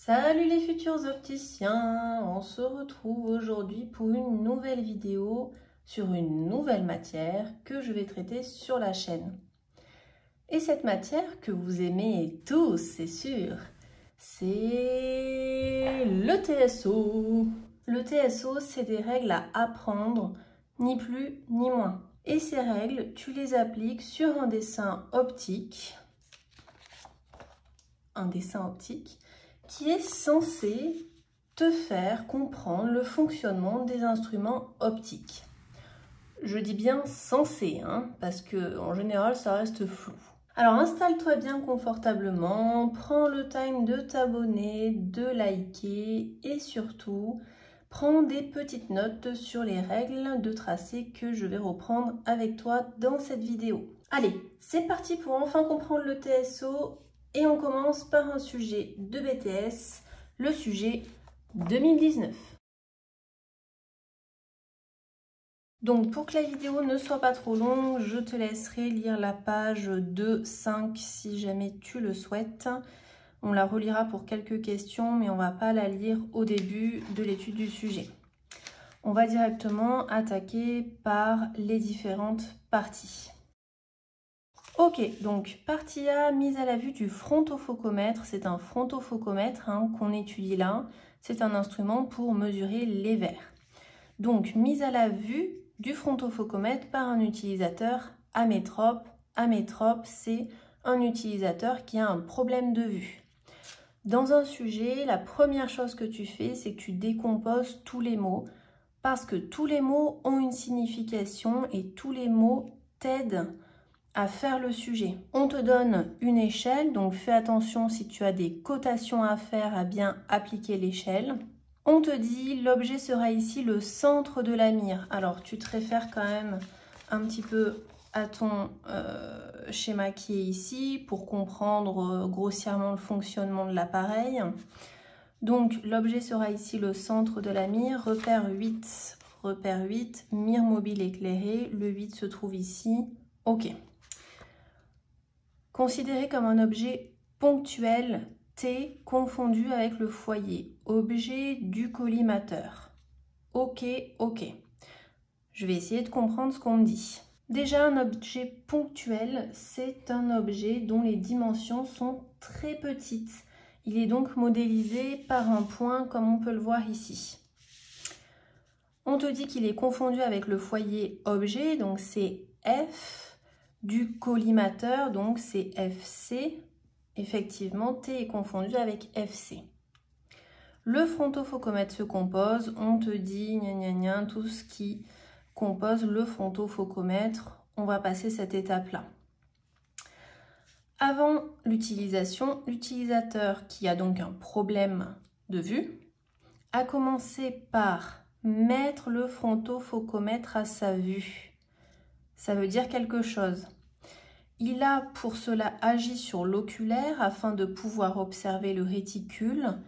Salut les futurs opticiens, on se retrouve aujourd'hui pour une nouvelle vidéo sur une nouvelle matière que je vais traiter sur la chaîne. Et cette matière que vous aimez tous, c'est sûr, c'est le TSO. Le TSO, c'est des règles à apprendre, ni plus ni moins. Et ces règles, tu les appliques sur un dessin optique. Qui est censé te faire comprendre le fonctionnement des instruments optiques. Je dis bien censé, parce que en général ça reste flou. Alors installe-toi bien confortablement, prends le time de t'abonner, de liker et surtout prends des petites notes sur les règles de tracé que je vais reprendre avec toi dans cette vidéo. Allez, c'est parti pour enfin comprendre le TSO. Et on commence par un sujet de BTS, le sujet 2019. Donc pour que la vidéo ne soit pas trop longue, je te laisserai lire la page 2-5 si jamais tu le souhaites. On la relira pour quelques questions, mais on ne va pas la lire au début de l'étude du sujet. On va directement attaquer par les différentes parties. Ok, donc partie A, mise à la vue du frontofocomètre. C'est un frontofocomètre qu'on étudie là. C'est un instrument pour mesurer les verres. Donc, mise à la vue du frontofocomètre par un utilisateur amétrope. Amétrope, c'est un utilisateur qui a un problème de vue. Dans un sujet, la première chose que tu fais, c'est que tu décomposes tous les mots parce que tous les mots ont une signification et tous les mots t'aident à faire le sujet. On te donne une échelle, donc fais attention si tu as des cotations à faire à bien appliquer l'échelle. On te dit l'objet sera ici le centre de la mire. Alors tu te réfères quand même un petit peu à ton schéma qui est ici pour comprendre grossièrement le fonctionnement de l'appareil. Donc l'objet sera ici le centre de la mire, repère 8, mire mobile éclairée, le 8 se trouve ici, ok. Considéré comme un objet ponctuel, T confondu avec le foyer, objet du collimateur. Ok, ok. Je vais essayer de comprendre ce qu'on me dit. Déjà, un objet ponctuel, c'est un objet dont les dimensions sont très petites. Il est donc modélisé par un point comme on peut le voir ici. On te dit qu'il est confondu avec le foyer objet, donc c'est F. Du collimateur, donc c'est FC. Effectivement, T est confondu avec FC. Le frontofocomètre se compose, on te dit tout ce qui compose le frontofocomètre. On va passer cette étape-là. Avant l'utilisation, l'utilisateur qui a donc un problème de vue a commencé par mettre le frontofocomètre à sa vue. Ça veut dire quelque chose. Il a pour cela agi sur l'oculaire afin de pouvoir observer le réticule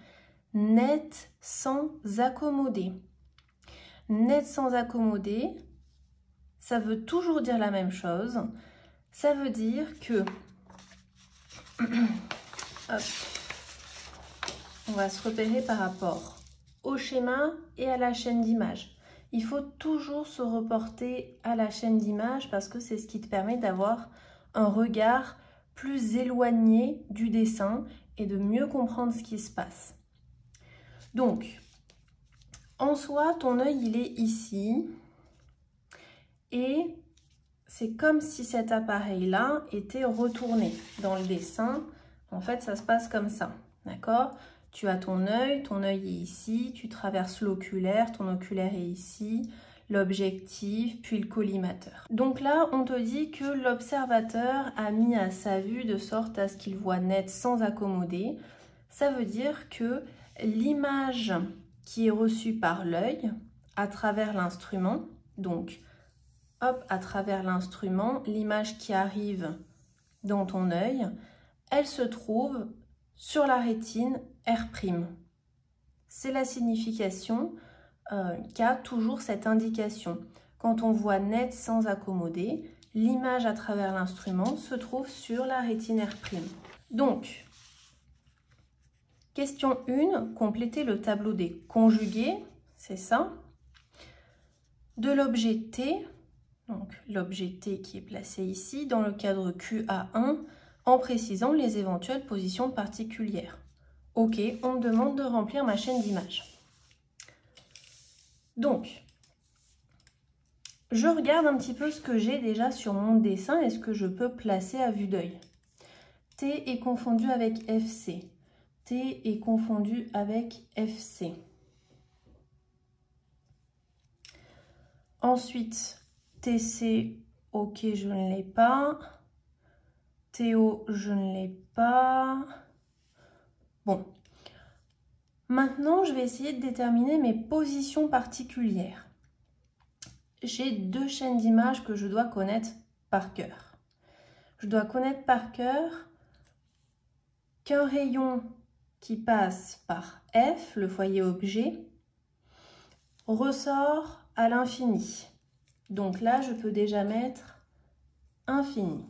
net sans accommoder. Net sans accommoder, ça veut toujours dire la même chose. Ça veut dire que... Hop. On va se repérer par rapport au schéma et à la chaîne d'image. Il faut toujours se reporter à la chaîne d'image parce que c'est ce qui te permet d'avoir un regard plus éloigné du dessin et de mieux comprendre ce qui se passe. Donc, en soi, ton œil, il est ici et c'est comme si cet appareil-là était retourné dans le dessin. En fait, ça se passe comme ça, d'accord ? Tu as ton œil est ici, tu traverses l'oculaire, ton oculaire est ici, l'objectif, puis le collimateur. Donc là, on te dit que l'observateur a mis à sa vue de sorte à ce qu'il voit net sans accommoder. Ça veut dire que l'image qui est reçue par l'œil à travers l'instrument, donc hop, à travers l'instrument, l'image qui arrive dans ton œil, elle se trouve sur la rétine R'. C'est la signification qu'a toujours cette indication. Quand on voit net sans accommoder, l'image à travers l'instrument se trouve sur la rétine R'. Donc, Question 1, complétez le tableau des conjugués, c'est ça, de l'objet T, donc l'objet T qui est placé ici, dans le cadre QA1, en précisant les éventuelles positions particulières. Ok, on me demande de remplir ma chaîne d'images. Donc, je regarde un petit peu ce que j'ai déjà sur mon dessin et ce que je peux placer à vue d'œil. T est confondu avec FC. T est confondu avec FC. Ensuite, TC, ok, je ne l'ai pas. TO, je ne l'ai pas. Bon. Maintenant, je vais essayer de déterminer mes positions particulières. J'ai 2 chaînes d'images que je dois connaître par cœur. Je dois connaître par cœur qu'un rayon qui passe par F, le foyer objet, ressort à l'infini. Donc là, je peux déjà mettre infini.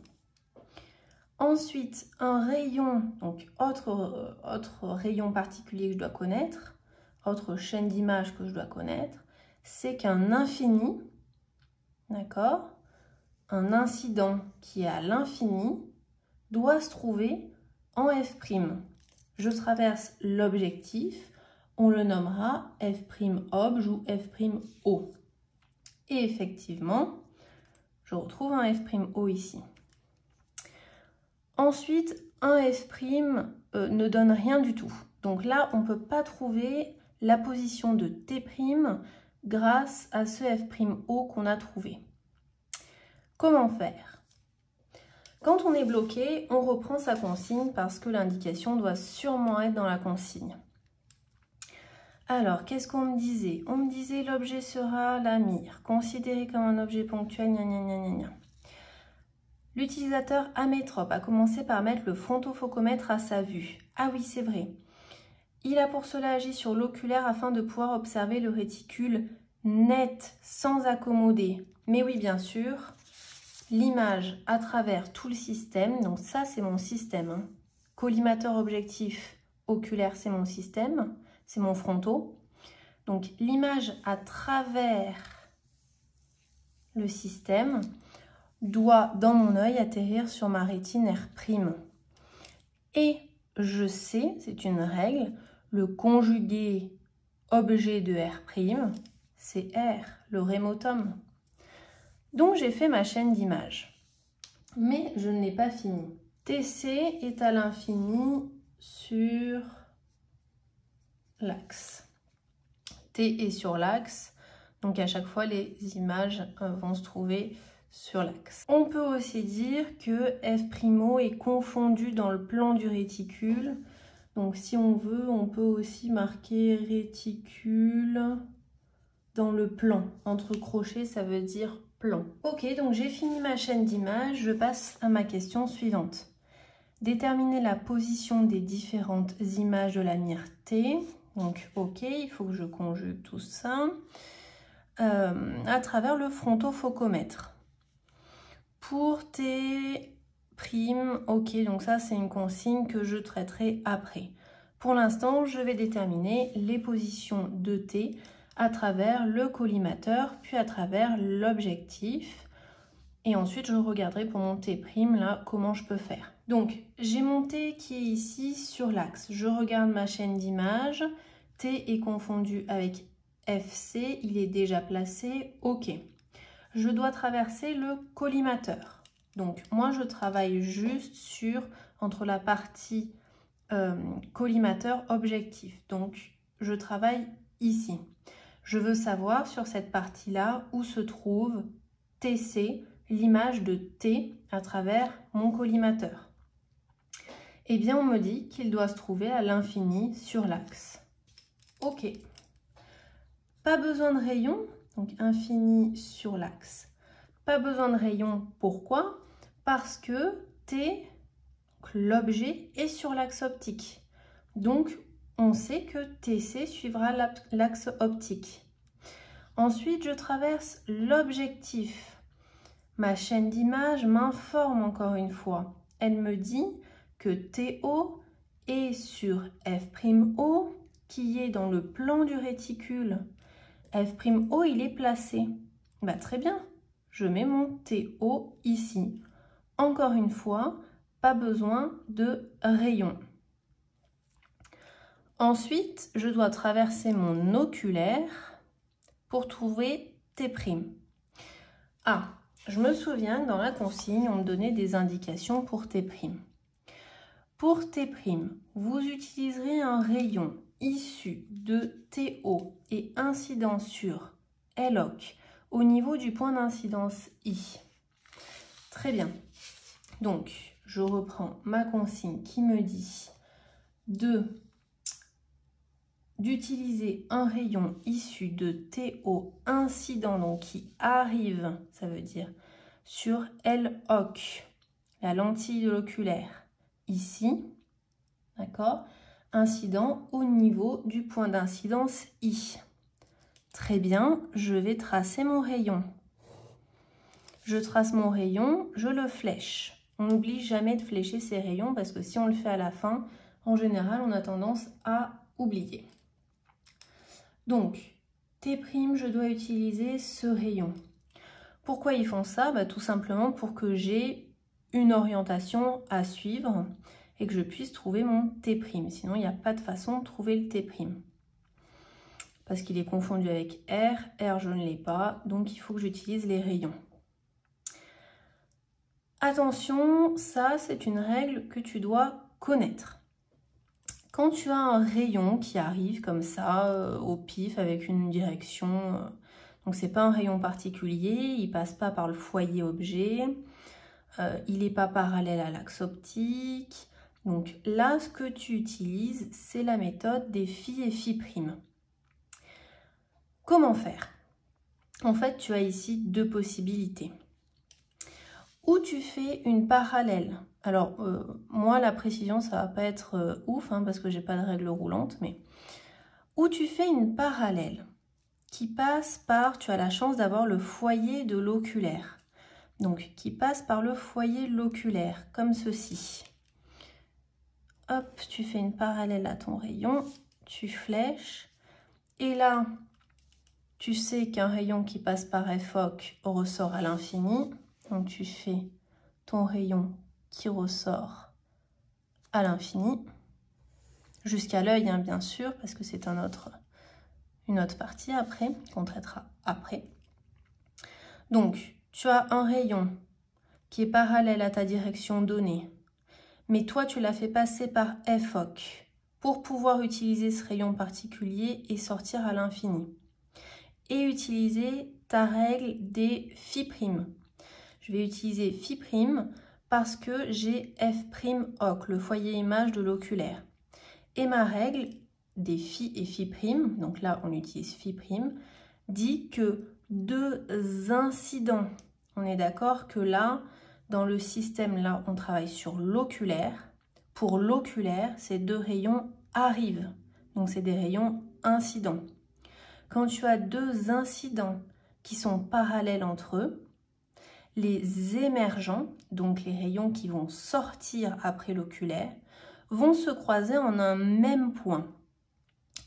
Ensuite, un rayon, donc autre rayon particulier que je dois connaître, autre chaîne d'images que je dois connaître, c'est qu'un infini, d'accord, un incident qui est à l'infini doit se trouver en F'. Je traverse l'objectif, on le nommera F'obj ou F'O. Et effectivement, je retrouve un F'O ici. Ensuite, un F' ne donne rien du tout. Donc là, on ne peut pas trouver la position de T' grâce à ce F'O qu'on a trouvé. Comment faire? Quand on est bloqué, on reprend sa consigne parce que l'indication doit sûrement être dans la consigne. Alors, qu'est-ce qu'on me disait? On me disait l'objet sera la mire, considéré comme un objet ponctuel, gna gna gna gna gna. L'utilisateur amétrope a commencé par mettre le frontofocomètre à sa vue. Ah oui, c'est vrai. Il a pour cela agi sur l'oculaire afin de pouvoir observer le réticule net, sans accommoder. Mais oui, bien sûr, l'image à travers tout le système. Donc ça, c'est mon système. Hein. Collimateur objectif oculaire, c'est mon système. C'est mon fronto. Donc l'image à travers le système doit, dans mon œil, atterrir sur ma rétine R'. Et je sais, c'est une règle, le conjugué objet de R', c'est R, le rémotum. Donc j'ai fait ma chaîne d'images. Mais je ne l'ai pas fini. TC est à l'infini sur l'axe. T est sur l'axe, donc à chaque fois les images vont se trouver sur l'axe. On peut aussi dire que F'O est confondu dans le plan du réticule. Donc si on veut, on peut aussi marquer réticule dans le plan. Entre crochets, ça veut dire plan. Ok, donc j'ai fini ma chaîne d'images. Je passe à ma question suivante. Déterminer la position des différentes images de la mire T. Donc ok, il faut que je conjugue tout ça à travers le frontofocomètre. Pour T', ok, donc ça c'est une consigne que je traiterai après. Pour l'instant, je vais déterminer les positions de T à travers le collimateur, puis à travers l'objectif. Et ensuite, je regarderai pour mon T', là, comment je peux faire. Donc, j'ai mon T qui est ici sur l'axe. Je regarde ma chaîne d'images. T est confondu avec FC, il est déjà placé, ok. Je dois traverser le collimateur. Donc, moi, je travaille juste entre la partie collimateur objectif. Donc, je travaille ici. Je veux savoir sur cette partie-là où se trouve TC, l'image de T à travers mon collimateur. Eh bien, on me dit qu'il doit se trouver à l'infini sur l'axe. Ok. Pas besoin de rayon. Donc, infini sur l'axe. Pas besoin de rayon, pourquoi? Parce que T, l'objet, est sur l'axe optique. Donc, on sait que TC suivra l'axe optique. Ensuite, je traverse l'objectif. Ma chaîne d'image m'informe encore une fois. Elle me dit que TO et sur F'O, qui est dans le plan du réticule, F'O, il est placé. Bah, très bien, je mets mon TO ici. Encore une fois, pas besoin de rayon. Ensuite, je dois traverser mon oculaire pour trouver T'. Ah, je me souviens que dans la consigne, on me donnait des indications pour T'. Pour T', vous utiliserez un rayon issu de TO et incident sur LOC au niveau du point d'incidence I. Très bien. Donc, je reprends ma consigne qui me dit d'utiliser un rayon issu de TO incident, donc qui arrive, ça veut dire, sur LOC, la lentille de l'oculaire, ici, d'accord, incident au niveau du point d'incidence I. Très bien, je vais tracer mon rayon. Je trace mon rayon, je le flèche. On n'oublie jamais de flécher ses rayons parce que si on le fait à la fin, en général, on a tendance à oublier. Donc, T', je dois utiliser ce rayon. Pourquoi ils font ça? Bah, tout simplement pour que j'ai une orientation à suivre et que je puisse trouver mon T'. Sinon, il n'y a pas de façon de trouver le T'. Parce qu'il est confondu avec R. R, je ne l'ai pas, donc il faut que j'utilise les rayons. Attention, ça, c'est une règle que tu dois connaître. Quand tu as un rayon qui arrive comme ça, au pif, avec une direction, donc c'est pas un rayon particulier, il passe pas par le foyer objet, il n'est pas parallèle à l'axe optique. Donc là, ce que tu utilises, c'est la méthode des phi et phi'. Comment faire? En fait, tu as ici deux possibilités. Ou tu fais une parallèle. Alors, moi, la précision, ça va pas être ouf, hein, parce que j'ai pas de règle roulante, mais où tu fais une parallèle qui passe par, tu as la chance d'avoir le foyer de l'oculaire. Donc, qui passe par le foyer de l'oculaire, comme ceci. Hop, tu fais une parallèle à ton rayon, tu flèches, et là, tu sais qu'un rayon qui passe par FOC ressort à l'infini. Donc, tu fais ton rayon qui ressort à l'infini, jusqu'à l'œil, hein, bien sûr, parce que c'est une autre partie après, qu'on traitera après. Donc, tu as un rayon qui est parallèle à ta direction donnée, mais toi, tu l'as fait passer par FOC pour pouvoir utiliser ce rayon particulier et sortir à l'infini. Et utiliser ta règle des phi'. Je vais utiliser phi' parce que j'ai F'OC, le foyer image de l'oculaire. Et ma règle des phi et phi', donc là on utilise phi', dit que deux incidents, on est d'accord que là, dans le système, là on travaille sur l'oculaire. Pour l'oculaire, ces deux rayons arrivent, donc c'est des rayons incidents. Quand tu as deux incidents qui sont parallèles entre eux, les émergents, donc les rayons qui vont sortir après l'oculaire, vont se croiser en un même point.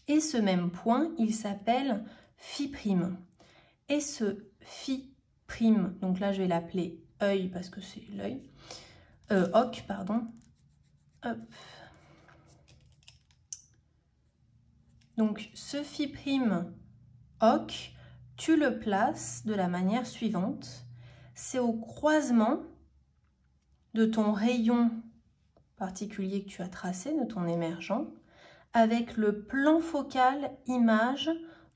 Et ce même point, il s'appelle phi'. Et ce phi', donc là je vais l'appeler œil parce que c'est l'œil, OC, pardon. Hop. Donc ce phi' OC, tu le places de la manière suivante. C'est au croisement de ton rayon particulier que tu as tracé, de ton émergent, avec le plan focal image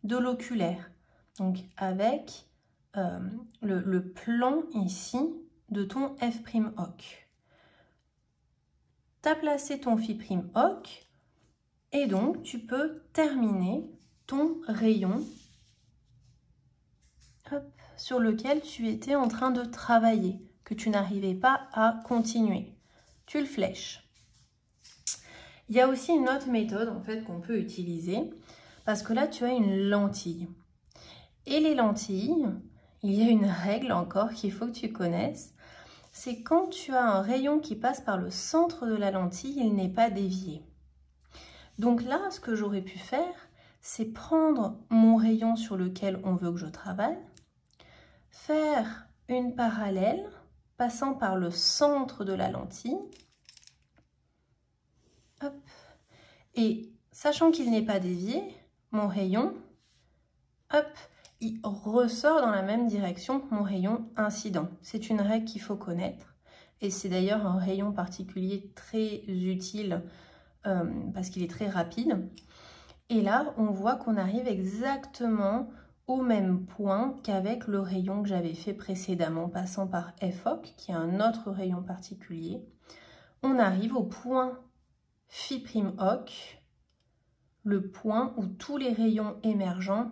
de l'oculaire. Donc avec le plan ici de ton F'OC. Tu as placé ton phi' OC et donc tu peux terminer ton rayon sur lequel tu étais en train de travailler, que tu n'arrivais pas à continuer. Tu le flèches. Il y a aussi une autre méthode en fait qu'on peut utiliser parce que là tu as une lentille. Et les lentilles, il y a une règle encore qu'il faut que tu connaisses. C'est quand tu as un rayon qui passe par le centre de la lentille, il n'est pas dévié. Donc là, ce que j'aurais pu faire, c'est prendre mon rayon sur lequel on veut que je travaille, faire une parallèle passant par le centre de la lentille, hop, et sachant qu'il n'est pas dévié, mon rayon, hop, il ressort dans la même direction que mon rayon incident. C'est une règle qu'il faut connaître et c'est d'ailleurs un rayon particulier très utile parce qu'il est très rapide. Et là, on voit qu'on arrive exactement au même point qu'avec le rayon que j'avais fait précédemment, passant par FOC, qui est un autre rayon particulier. On arrive au point Φ'OC, le point où tous les rayons émergents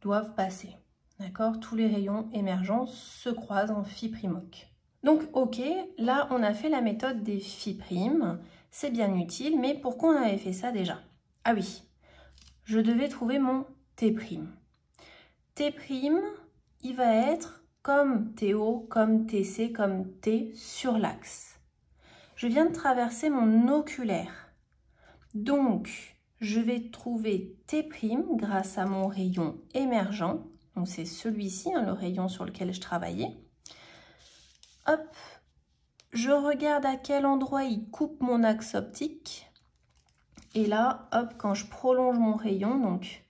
doivent passer. D'accord? Tous les rayons émergents se croisent en Φ'OC. Donc, ok, là, on a fait la méthode des Φ'. C'est bien utile, mais pourquoi on avait fait ça déjà? Ah oui, je devais trouver mon T'. T', il va être comme TO, comme TC, comme T sur l'axe. Je viens de traverser mon oculaire. Donc, je vais trouver T' grâce à mon rayon émergent. Donc, c'est celui-ci, hein, le rayon sur lequel je travaillais. Hop, je regarde à quel endroit il coupe mon axe optique. Et là, hop, quand je prolonge mon rayon, donc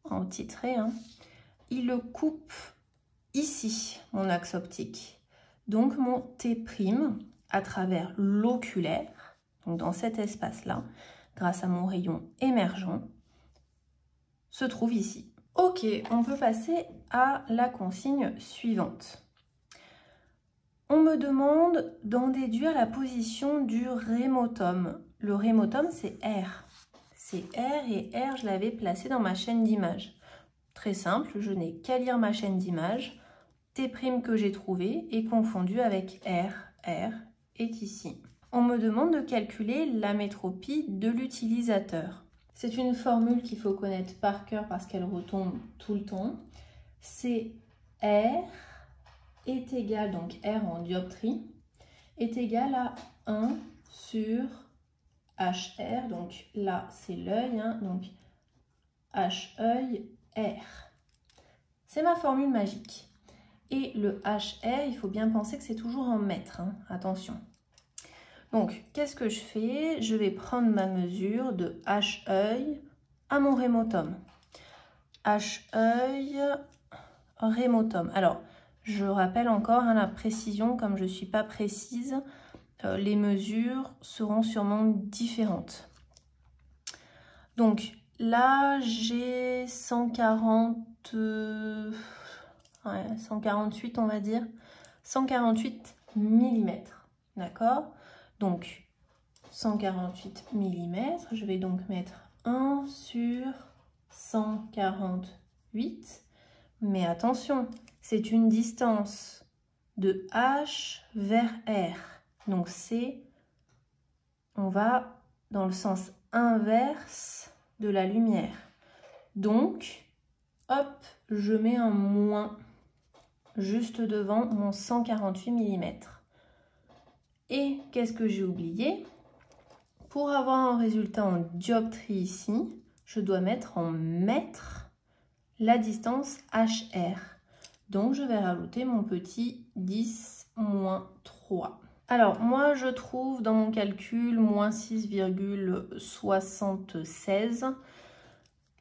en petit trait, hein, il le coupe ici, mon axe optique. Donc, mon T' à travers l'oculaire, donc dans cet espace-là, grâce à mon rayon émergent, se trouve ici. Ok, on peut passer à la consigne suivante. On me demande d'en déduire la position du rémotum. Le rémotum, c'est R. C'est R et R, je l'avais placé dans ma chaîne d'images. Très simple, je n'ai qu'à lire ma chaîne d'images. T' que j'ai trouvé est confondu avec R. R est ici. On me demande de calculer la métropie de l'utilisateur. C'est une formule qu'il faut connaître par cœur parce qu'elle retombe tout le temps. C'est R est égal, donc R en dioptrie, est égal à 1 sur HR, donc là c'est l'œil, hein, donc H-œil R. C'est ma formule magique. Et le HR, il faut bien penser que c'est toujours en mètres, hein, attention. Donc, qu'est-ce que je fais? Je vais prendre ma mesure de H-œil à mon rémotum. H-œil, rémotum. Alors, je rappelle encore hein, la précision, comme je ne suis pas précise, les mesures seront sûrement différentes. Donc, là, j'ai 148, on va dire, 148 mm, d'accord? Donc, 148 mm, je vais donc mettre 1 sur 148, mais attention, c'est une distance de H vers R, donc on va dans le sens inverse de la lumière. Donc, hop, je mets un moins juste devant mon 148 mm. Et qu'est-ce que j'ai oublié? Pour avoir un résultat en dioptrie ici, je dois mettre en mètres la distance HR. Donc, je vais rajouter mon petit 10 moins 3. Alors, moi, je trouve dans mon calcul moins 6,76.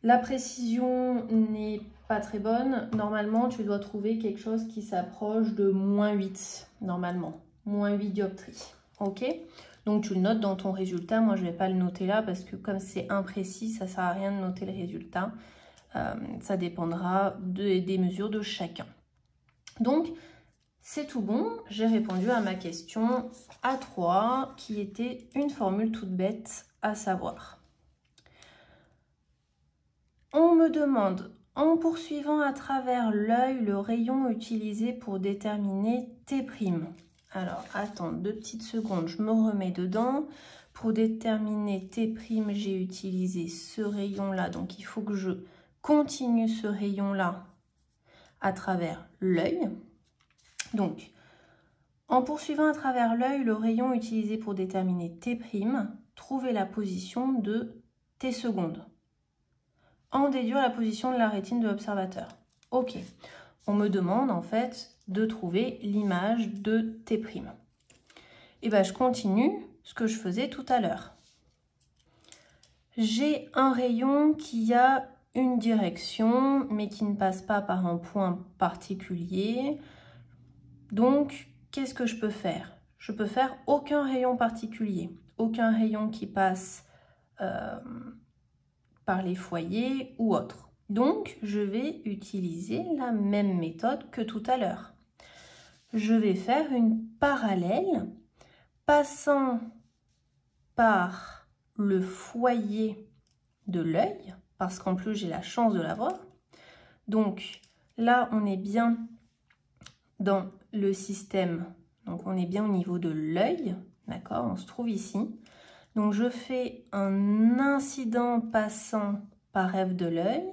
La précision n'est pas très bonne. Normalement, tu dois trouver quelque chose qui s'approche de moins 8, normalement. Moins 8 dioptries. Ok? Donc, tu le notes dans ton résultat. Moi, je ne vais pas le noter là parce que comme c'est imprécis, ça ne sert à rien de noter le résultat. Ça dépendra des mesures de chacun. Donc, c'est tout bon. J'ai répondu à ma question A3 qui était une formule toute bête à savoir. On me demande, en poursuivant à travers l'œil, le rayon utilisé pour déterminer T'. Alors, attends 2 petites secondes, je me remets dedans. Pour déterminer T', j'ai utilisé ce rayon-là. Donc, il faut que je continue ce rayon-là à travers l'œil. Donc, en poursuivant à travers l'œil, le rayon utilisé pour déterminer T', trouver la position de T secondes. En déduire la position de la rétine de l'observateur. Ok, on me demande en fait de trouver l'image de T'. Et bien je continue ce que je faisais tout à l'heure. J'ai un rayon qui a une direction, mais qui ne passe pas par un point particulier. Donc, qu'est-ce que je peux faire? Je peux faire aucun rayon particulier, aucun rayon qui passe par les foyers ou autre. Donc, je vais utiliser la même méthode que tout à l'heure. Je vais faire une parallèle passant par le foyer de l'œil, parce qu'en plus j'ai la chance de l'avoir. Donc là, on est bien dans le système, donc on est bien au niveau de l'œil, d'accord? On se trouve ici. Donc je fais un incident passant par F de l'œil,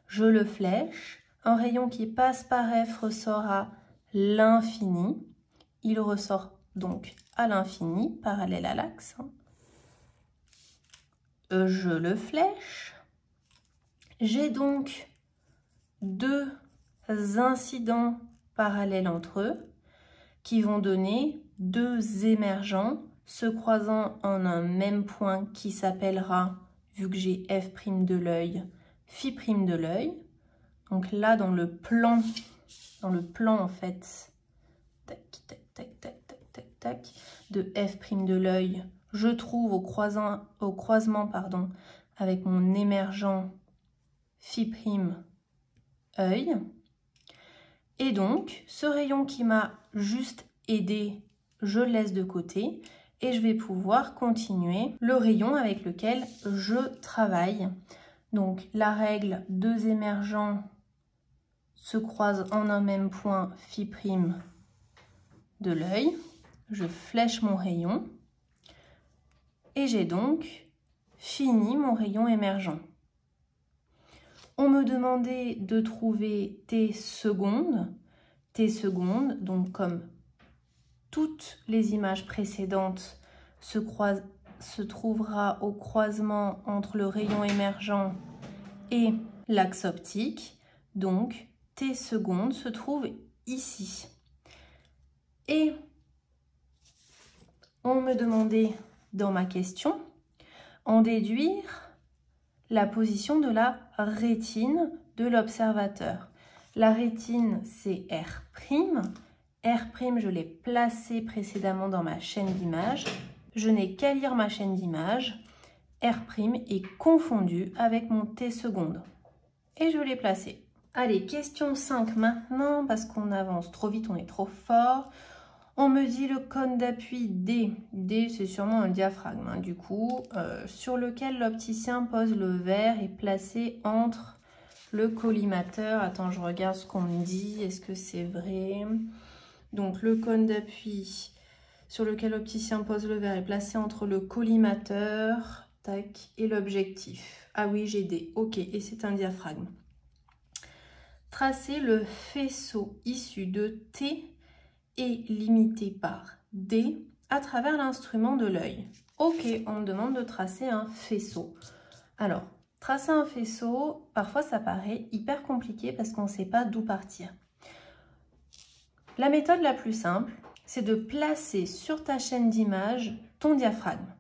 je le flèche, un rayon qui passe par F ressort à l'infini, il ressort donc à l'infini, parallèle à l'axe. Je le flèche. J'ai donc deux incidents parallèles entre eux qui vont donner deux émergents se croisant en un même point qui s'appellera, vu que j'ai F' de l'œil, Φ' de l'œil. Donc là, dans le plan en fait, tac, tac, tac, tac, tac, tac, tac, de F' de l'œil, je trouve au croisement avec mon émergent Φ' œil. Et donc, ce rayon qui m'a juste aidé, je le laisse de côté et je vais pouvoir continuer le rayon avec lequel je travaille. Donc, la règle, deux émergents se croisent en un même point Φ' de l'œil. Je flèche mon rayon et j'ai donc fini mon rayon émergent. On me demandait de trouver T secondes. T secondes, donc comme toutes les images précédentes, se trouvera au croisement entre le rayon émergent et l'axe optique. Donc, T secondes se trouve ici. Et on me demandait dans ma question en déduire la position de la rétine de l'observateur. La rétine, c'est R'. R', je l'ai placé précédemment dans ma chaîne d'images. Je n'ai qu'à lire ma chaîne d'images. R' est confondu avec mon T secondes. Et je l'ai placé. Allez, question 5 maintenant, parce qu'on avance trop vite, on est trop fort. On me dit le cône d'appui D. D, c'est sûrement un diaphragme, hein, du coup, sur lequel l'opticien pose le verre et placé entre le collimateur. Attends, je regarde ce qu'on me dit. Est-ce que c'est vrai? Donc, le cône d'appui sur lequel l'opticien pose le verre est placé entre le collimateur, tac, et l'objectif. Ah oui, j'ai D. Ok, et c'est un diaphragme. Tracer le faisceau issu de T est limité par D à travers l'instrument de l'œil. Ok, on me demande de tracer un faisceau. Alors, tracer un faisceau, parfois ça paraît hyper compliqué parce qu'on ne sait pas d'où partir. La méthode la plus simple, c'est de placer sur ta chaîne d'image ton diaphragme.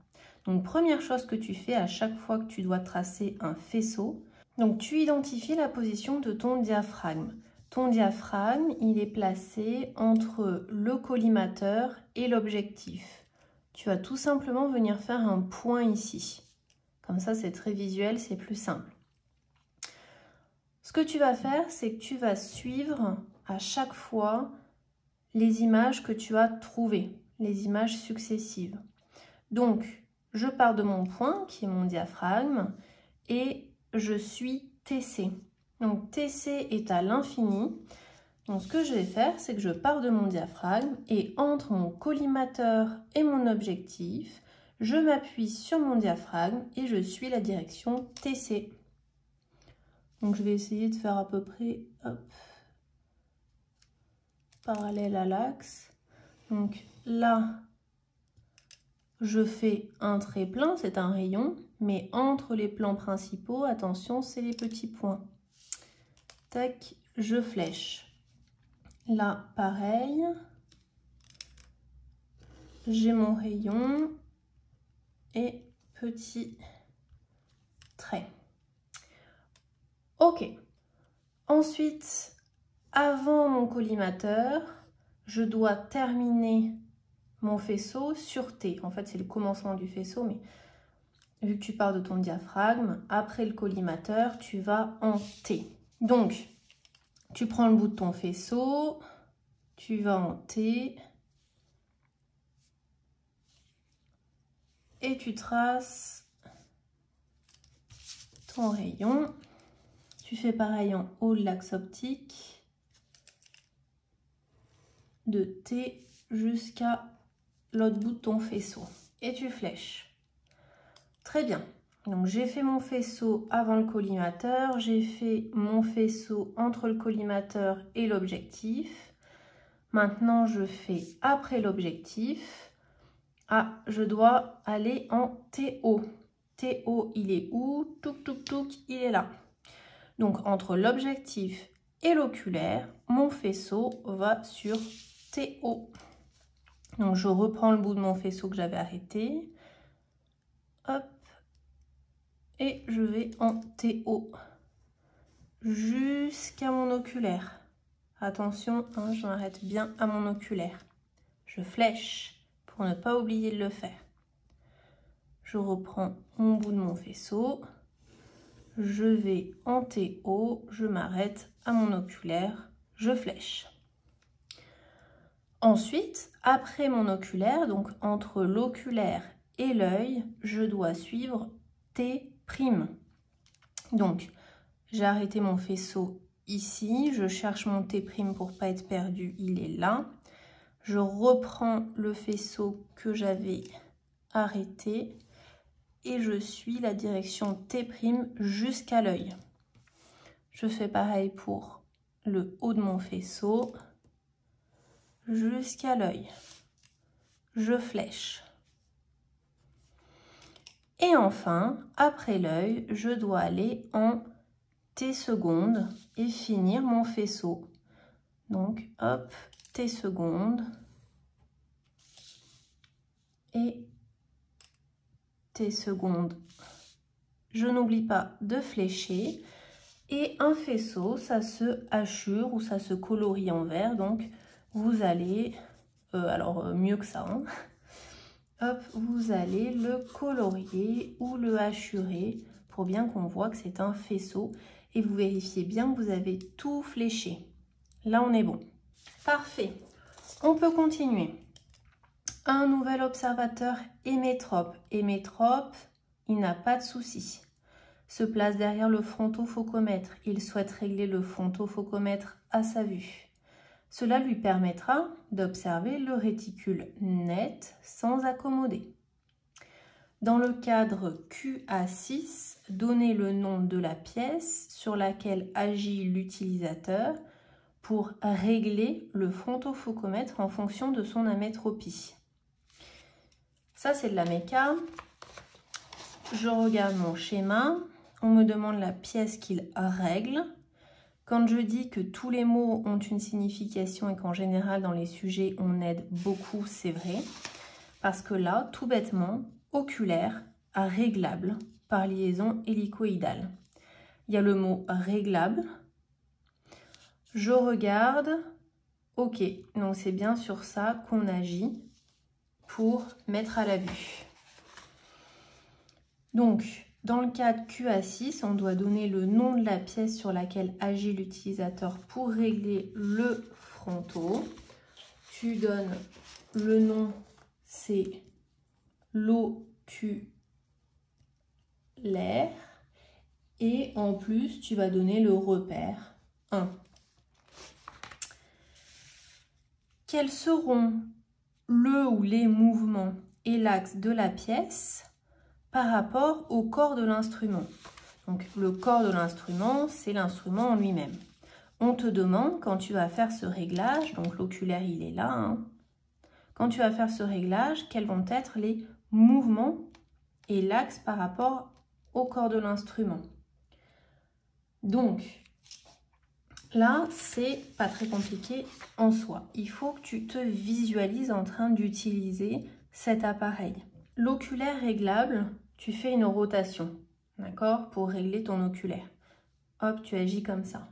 Donc, première chose que tu fais à chaque fois que tu dois tracer un faisceau, donc tu identifies la position de ton diaphragme. Ton diaphragme, il est placé entre le collimateur et l'objectif. Tu vas tout simplement venir faire un point ici. Comme ça, c'est très visuel, c'est plus simple. Ce que tu vas faire, c'est que tu vas suivre à chaque fois les images que tu as trouvées, les images successives. Donc, je pars de mon point, qui est mon diaphragme, et je suis TC. Donc, TC est à l'infini. Donc, ce que je vais faire, c'est que je pars de mon diaphragme et entre mon collimateur et mon objectif, je m'appuie sur mon diaphragme et je suis la direction TC. Donc, je vais essayer de faire à peu près parallèle à l'axe. Donc, là, je fais un trait plein, c'est un rayon, mais entre les plans principaux, attention, c'est les petits points. Tac, je flèche. Là, pareil. J'ai mon rayon et petit trait. Ok. Ensuite, avant mon collimateur, je dois terminer mon faisceau sur T. En fait, c'est le commencement du faisceau, mais vu que tu pars de ton diaphragme, après le collimateur, tu vas en T. Donc, tu prends le bout de ton faisceau, tu vas en T et tu traces ton rayon. Tu fais pareil en haut de l'axe optique, de T jusqu'à l'autre bout de ton faisceau. Et tu flèches. Très bien. Donc j'ai fait mon faisceau avant le collimateur, j'ai fait mon faisceau entre le collimateur et l'objectif. Maintenant je fais après l'objectif. Ah, je dois aller en TO. TO, il est où? Touc, touc, touc, il est là. Donc entre l'objectif et l'oculaire, mon faisceau va sur TO. Donc je reprends le bout de mon faisceau que j'avais arrêté. Hop. Et je vais en TO jusqu'à mon oculaire. Attention, hein, je m'arrête bien à mon oculaire. Je flèche pour ne pas oublier de le faire. Je reprends mon bout de mon faisceau. Je vais en TO, je m'arrête à mon oculaire, je flèche. Ensuite, après mon oculaire, donc entre l'oculaire et l'œil, je dois suivre T'. Donc, j'ai arrêté mon faisceau ici, je cherche mon T' pour ne pas être perdu, il est là. Je reprends le faisceau que j'avais arrêté et je suis la direction T' jusqu'à l'œil. Je fais pareil pour le haut de mon faisceau jusqu'à l'œil. Je flèche. Et enfin, après l'œil, je dois aller en T secondes et finir mon faisceau. Donc, hop, T secondes et T secondes. Je n'oublie pas de flécher. Et un faisceau, ça se hachure ou ça se colorie en vert. Donc, vous allez, mieux que ça, hein. Hop, vous allez le colorier ou le hachurer pour bien qu'on voit que c'est un faisceau. Et vous vérifiez bien que vous avez tout fléché. Là, on est bon. Parfait. On peut continuer. Un nouvel observateur hémétrope. Hémétrope, il n'a pas de souci. Se place derrière le frontofocomètre. Il souhaite régler le frontofocomètre à sa vue. Cela lui permettra d'observer le réticule net sans accommoder. Dans le cadre QA6, donnez le nom de la pièce sur laquelle agit l'utilisateur pour régler le frontofocomètre en fonction de son amétropie. Ça, c'est de la méca. Je regarde mon schéma. On me demande la pièce qu'il règle. Quand je dis que tous les mots ont une signification et qu'en général, dans les sujets, on aide beaucoup, c'est vrai. Parce que là, tout bêtement, oculaire, réglable, par liaison hélicoïdale. Il y a le mot réglable. Je regarde. Ok, donc c'est bien sur ça qu'on agit pour mettre à la vue. Donc, dans le cas de QA6, on doit donner le nom de la pièce sur laquelle agit l'utilisateur pour régler le fronto. Tu donnes le nom, c'est l'oculaire. Et en plus, tu vas donner le repère 1. Quels seront le ou les mouvements et l'axe de la pièce par rapport au corps de l'instrument? Donc, le corps de l'instrument, c'est l'instrument en lui-même. On te demande, quand tu vas faire ce réglage, donc l'oculaire, il est là, hein, quand tu vas faire ce réglage, quels vont être les mouvement et l'axe par rapport au corps de l'instrument. Donc, là, c'est pas très compliqué en soi. Il faut que tu te visualises en train d'utiliser cet appareil. L'oculaire réglable, tu fais une rotation, d'accord, pour régler ton oculaire. Hop, tu agis comme ça.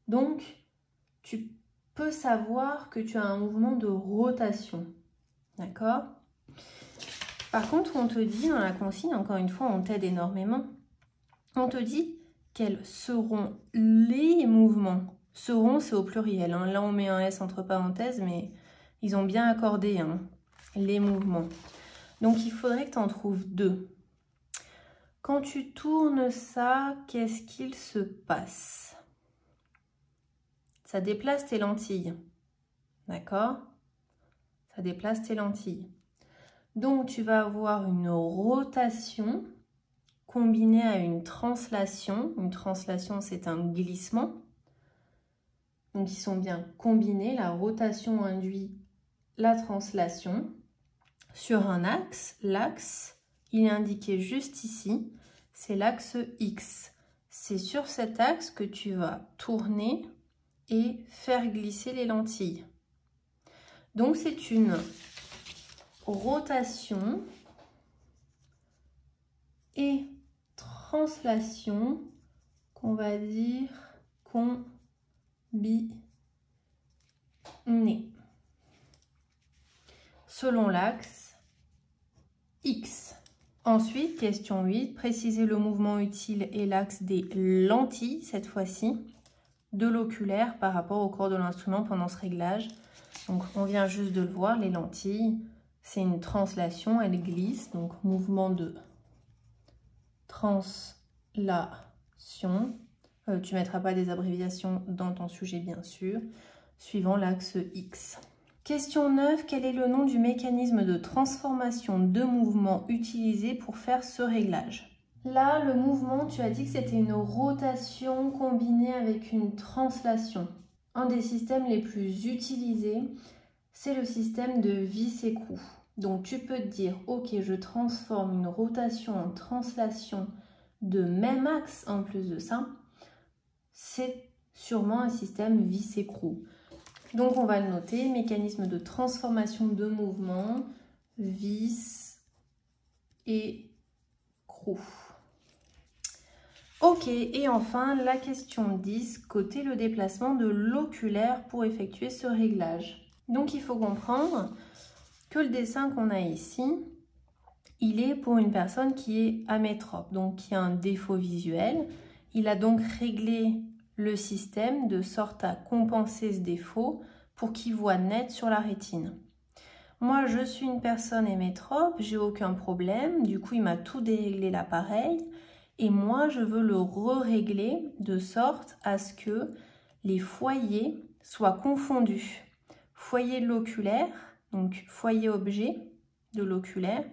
Donc, tu peux savoir que tu as un mouvement de rotation, d'accord? Par contre, on te dit dans la consigne, encore une fois, on t'aide énormément, on te dit quels seront les mouvements. Seront, c'est au pluriel, hein. Là, on met un S entre parenthèses, mais ils ont bien accordé, hein, les mouvements. Donc, il faudrait que tu en trouves 2. Quand tu tournes ça, qu'est-ce qu'il se passe? Ça déplace tes lentilles, d'accord? Ça déplace tes lentilles. Donc, tu vas avoir une rotation combinée à une translation. Une translation, c'est un glissement. Donc, ils sont bien combinés. La rotation induit la translation sur un axe. L'axe, il est indiqué juste ici. C'est l'axe X. C'est sur cet axe que tu vas tourner et faire glisser les lentilles. Donc, c'est une rotation et translation qu'on va dire combinée selon l'axe X. Ensuite, question 8, préciser le mouvement utile et l'axe des lentilles, cette fois-ci, de l'oculaire par rapport au corps de l'instrument pendant ce réglage. Donc, on vient juste de le voir, les lentilles, c'est une translation, elle glisse, donc mouvement de translation. Tu ne mettras pas des abréviations dans ton sujet, bien sûr, suivant l'axe X. Question 9. Quel est le nom du mécanisme de transformation de mouvement utilisé pour faire ce réglage? Là, le mouvement, tu as dit que c'était une rotation combinée avec une translation. Un des systèmes les plus utilisés, c'est le système de vis-écrou. Donc, tu peux te dire, ok, je transforme une rotation en translation de même axe en plus de ça. C'est sûrement un système vis-écrou. Donc, on va le noter, mécanisme de transformation de mouvement, vis et écrou. Ok, et enfin, la question 10, côté le déplacement de l'oculaire pour effectuer ce réglage. Donc, il faut comprendre que le dessin qu'on a ici, il est pour une personne qui est amétrope, donc qui a un défaut visuel. Il a donc réglé le système de sorte à compenser ce défaut pour qu'il voit net sur la rétine. Moi, je suis une personne hémétrope, j'ai aucun problème. Du coup, il m'a tout déréglé l'appareil. Et moi, je veux le re-régler de sorte à ce que les foyers soient confondus. Foyer de l'oculaire, donc foyer objet de l'oculaire,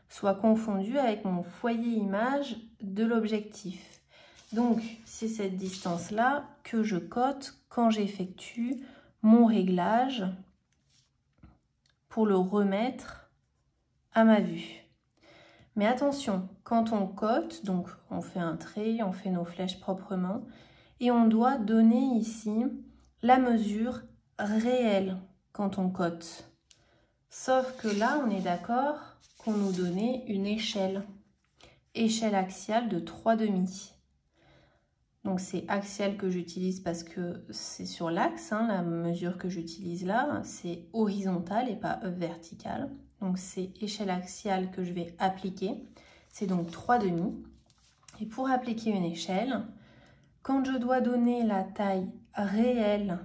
soit confondu avec mon foyer image de l'objectif. Donc, c'est cette distance-là que je cote quand j'effectue mon réglage pour le remettre à ma vue. Mais attention, quand on cote, donc on fait un trait, on fait nos flèches proprement, et on doit donner ici la mesure réelle quand on cote. Sauf que là, on est d'accord qu'on nous donnait une échelle axiale de 3,5. Donc c'est axial que j'utilise parce que c'est sur l'axe, hein, la mesure que j'utilise là, c'est horizontale et pas verticale. Donc c'est échelle axiale que je vais appliquer, c'est donc 3,5. Et pour appliquer une échelle, quand je dois donner la taille réelle,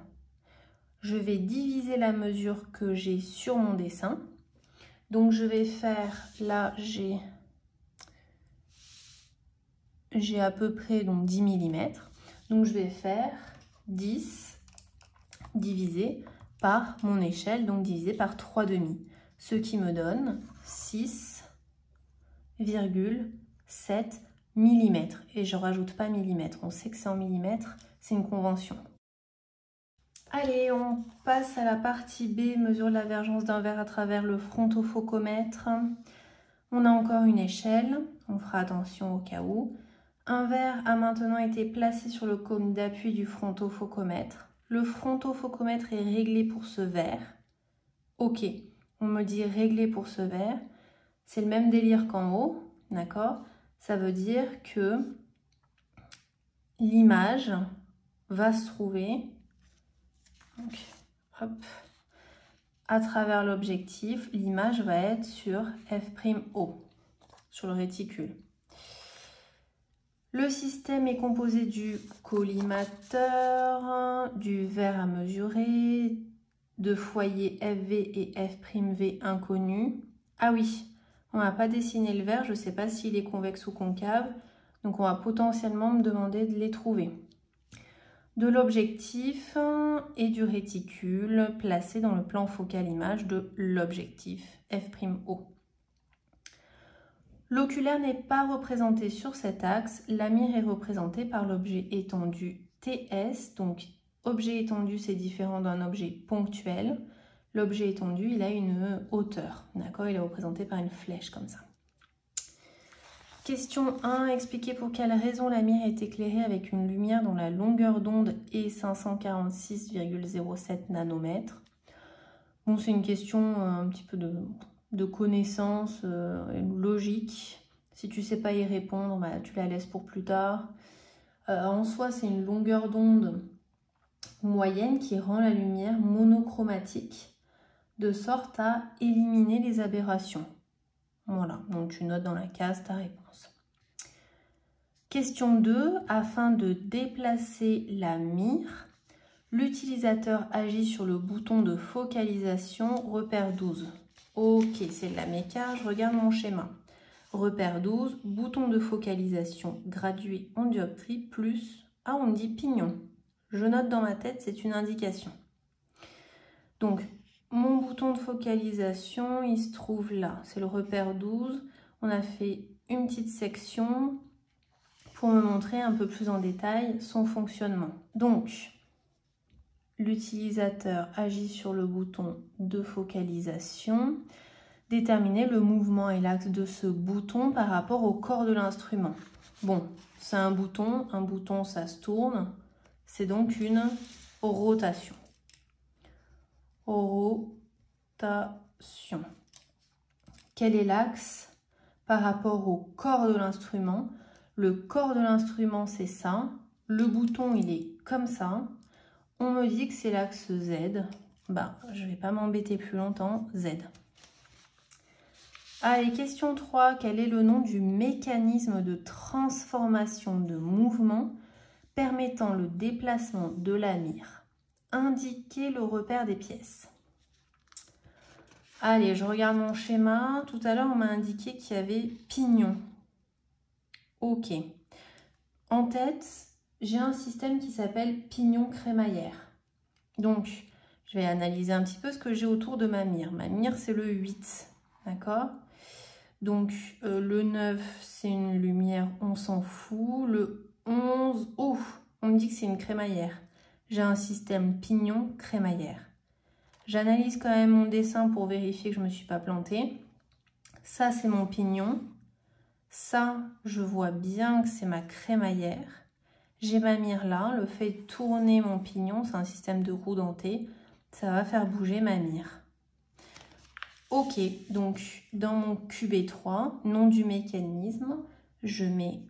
je vais diviser la mesure que j'ai sur mon dessin. Donc je vais faire, là j'ai à peu près donc 10 mm. Donc je vais faire 10 divisé par mon échelle, donc divisé par 3,5. Ce qui me donne 6,7 mm. Et je ne rajoute pas millimètres. On sait que c'est en millimètres, c'est une convention. Allez, on passe à la partie B, mesure de la divergence d'un verre à travers le frontofocomètre. On a encore une échelle, on fera attention au cas où. Un verre a maintenant été placé sur le cône d'appui du frontofocomètre. Le frontofocomètre est réglé pour ce verre. Ok, on me dit réglé pour ce verre. C'est le même délire qu'en haut, d'accord? Ça veut dire que l'image va se trouver donc, hop, à travers l'objectif. L'image va être sur F'O, sur le réticule. Le système est composé du collimateur, du verre à mesurer, de foyer FV et F'V inconnus. Ah oui, on n'a pas dessiné le verre, je ne sais pas s'il est convexe ou concave, donc on va potentiellement me demander de les trouver. De l'objectif et du réticule placé dans le plan focal image de l'objectif F'O. L'oculaire n'est pas représenté sur cet axe, la mire est représentée par l'objet étendu TS, donc objet étendu c'est différent d'un objet ponctuel. L'objet étendu il a une hauteur, d'accord, il est représenté par une flèche comme ça. Question 1, expliquez pour quelle raison la mire est éclairée avec une lumière dont la longueur d'onde est 546,07 nanomètres. Bon, c'est une question un petit peu de connaissance logique. Si tu ne sais pas y répondre, bah, tu la laisses pour plus tard. En soi, c'est une longueur d'onde moyenne qui rend la lumière monochromatique, de sorte à éliminer les aberrations. Voilà, donc tu notes dans la case ta réponse. Question 2, afin de déplacer la mire, l'utilisateur agit sur le bouton de focalisation repère 12. Ok, c'est de la méca, je regarde mon schéma. Repère 12, bouton de focalisation gradué en dioptrie plus, ah on me dit pignon. Je note dans ma tête, c'est une indication. Donc, mon bouton de focalisation, il se trouve là, c'est le repère 12. On a fait une petite section pour me montrer un peu plus en détail son fonctionnement. Donc, l'utilisateur agit sur le bouton de focalisation. Déterminer le mouvement et l'axe de ce bouton par rapport au corps de l'instrument. Bon, c'est un bouton ça se tourne, c'est donc une rotation. Rotation. Quel est l'axe par rapport au corps de l'instrument? Le corps de l'instrument, c'est ça. Le bouton, il est comme ça. On me dit que c'est l'axe Z. Bah, je ne vais pas m'embêter plus longtemps. Z. Allez, question 3. Quel est le nom du mécanisme de transformation de mouvement permettant le déplacement de la mire? Indiquez le repère des pièces. Allez, je regarde mon schéma. Tout à l'heure, on m'a indiqué qu'il y avait pignon. Ok. En tête, j'ai un système qui s'appelle pignon crémaillère. Donc, je vais analyser un petit peu ce que j'ai autour de ma mire. Ma mire, c'est le 8. D'accord? Donc, le 9, c'est une lumière, on s'en fout. Le 11, oh, on me dit que c'est une crémaillère. J'ai un système pignon crémaillère. J'analyse quand même mon dessin pour vérifier que je ne me suis pas plantée. Ça, c'est mon pignon. Ça, je vois bien que c'est ma crémaillère. J'ai ma mire là. Le fait de tourner mon pignon, c'est un système de roue dentée. Ça va faire bouger ma mire. Ok, donc dans mon QB3, nom du mécanisme, je mets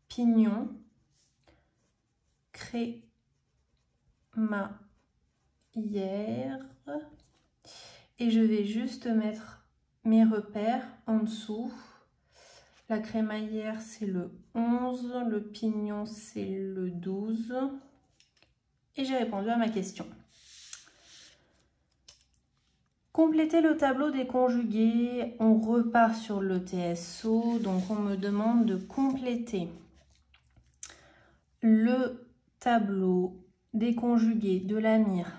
pignon crémaillère et je vais juste mettre mes repères en dessous. La crémaillère, c'est le 11, le pignon, c'est le 12. Et j'ai répondu à ma question. Compléter le tableau des conjugués, on repart sur le TSO, donc on me demande de compléter le tableau des conjugués de la mire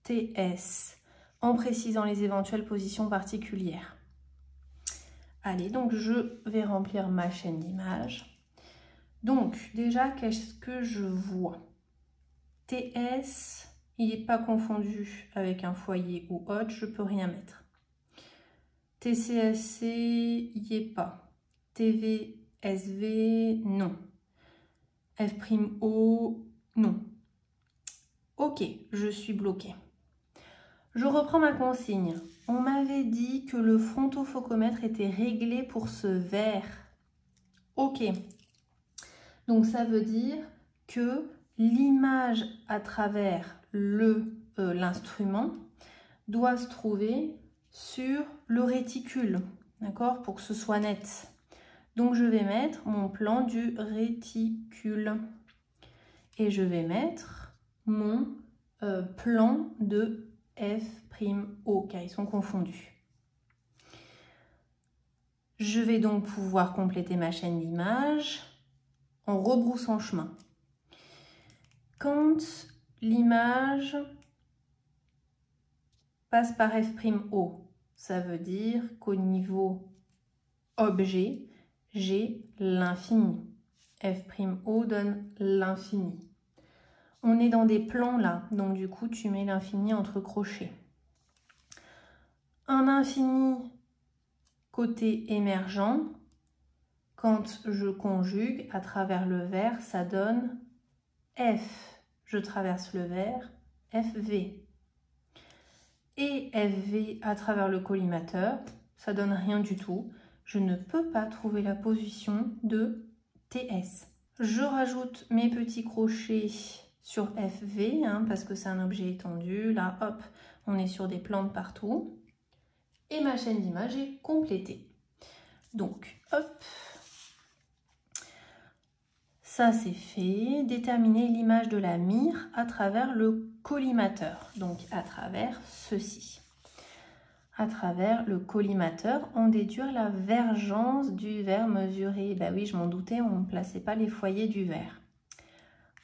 TS en précisant les éventuelles positions particulières. Allez, donc je vais remplir ma chaîne d'images. Donc déjà, qu'est-ce que je vois? TS, il n'est pas confondu avec un foyer ou autre, je ne peux rien mettre. TCSC, y est pas. TVSV, non. F'O, non. Ok, je suis bloquée. Je reprends ma consigne. On m'avait dit que le frontofocomètre était réglé pour ce verre. Ok. Donc ça veut dire que l'image à travers l'instrument doit se trouver sur le réticule, d'accord, pour que ce soit net. Donc je vais mettre mon plan du réticule et je vais mettre mon plan de F'O, car ils sont confondus. Je vais donc pouvoir compléter ma chaîne d'images en rebroussant chemin. Quand l'image passe par F'O, ça veut dire qu'au niveau objet, j'ai l'infini. F'O donne l'infini. On est dans des plans là, donc du coup tu mets l'infini entre crochets. Un infini côté émergent, quand je conjugue à travers le verre, ça donne F. Je traverse le verre, FV. Et FV à travers le collimateur, ça donne rien du tout. Je ne peux pas trouver la position de TS. Je rajoute mes petits crochets sur FV, parce que c'est un objet étendu. Là, hop, on est sur des plantes partout. Et ma chaîne d'image est complétée. Donc, hop, ça c'est fait. Déterminer l'image de la mire à travers le collimateur, donc à travers ceci. À travers le collimateur, en déduire la vergence du verre mesuré. Ben oui, je m'en doutais, on ne plaçait pas les foyers du verre.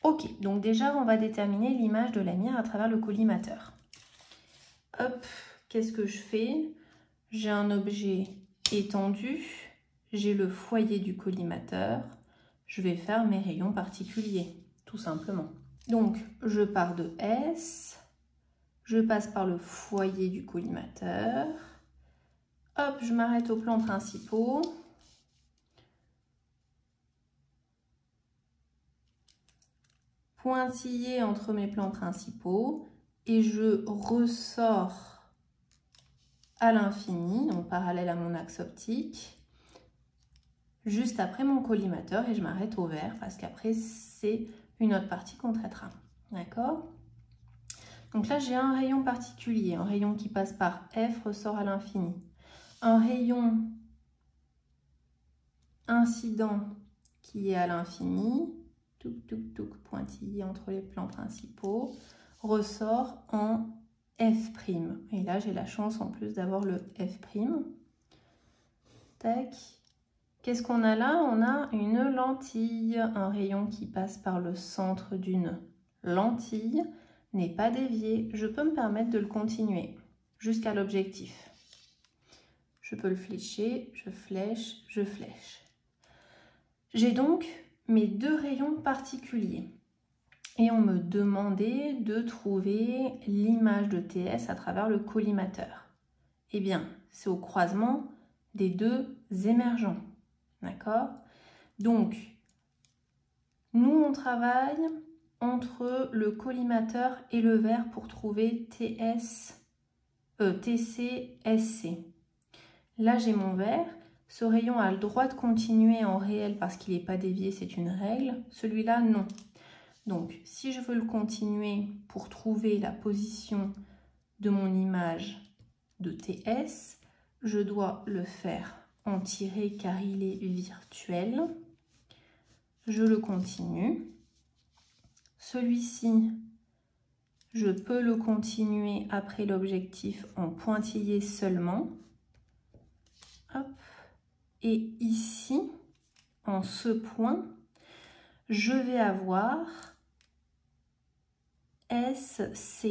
Ok, donc déjà, on va déterminer l'image de la mire à travers le collimateur. Hop, qu'est-ce que je fais? J'ai un objet étendu, j'ai le foyer du collimateur, je vais faire mes rayons particuliers, tout simplement. Donc, je pars de S, je passe par le foyer du collimateur, hop, je m'arrête aux plans principaux, pointillé entre mes plans principaux, et je ressors à l'infini, donc parallèle à mon axe optique, juste après mon collimateur, et je m'arrête au vert parce qu'après c'est une autre partie qu'on traitera. D'accord? Donc là j'ai un rayon particulier, un rayon qui passe par F, ressort à l'infini. Un rayon incident qui est à l'infini, touc touc touc, pointillé entre les plans principaux, ressort en F'. Et là j'ai la chance en plus d'avoir le F'. Tac. Qu'est-ce qu'on a là? On a une lentille, un rayon qui passe par le centre d'une lentille, n'est pas dévié. Je peux me permettre de le continuer jusqu'à l'objectif. Je peux le flécher, je flèche, je flèche. J'ai donc mes deux rayons particuliers. Et on me demandait de trouver l'image de TS à travers le collimateur. Eh bien, c'est au croisement des deux émergents. D'accord? Donc, nous, on travaille entre le collimateur et le verre pour trouver TC, SC. Là, j'ai mon verre. Ce rayon a le droit de continuer en réel parce qu'il n'est pas dévié, c'est une règle. Celui-là, non. Donc, si je veux le continuer pour trouver la position de mon image de TS, je dois le faire en tiré car il est virtuel. Je le continue. Celui-ci, je peux le continuer après l'objectif en pointillé seulement. Hop. Et ici, en ce point, je vais avoir SC.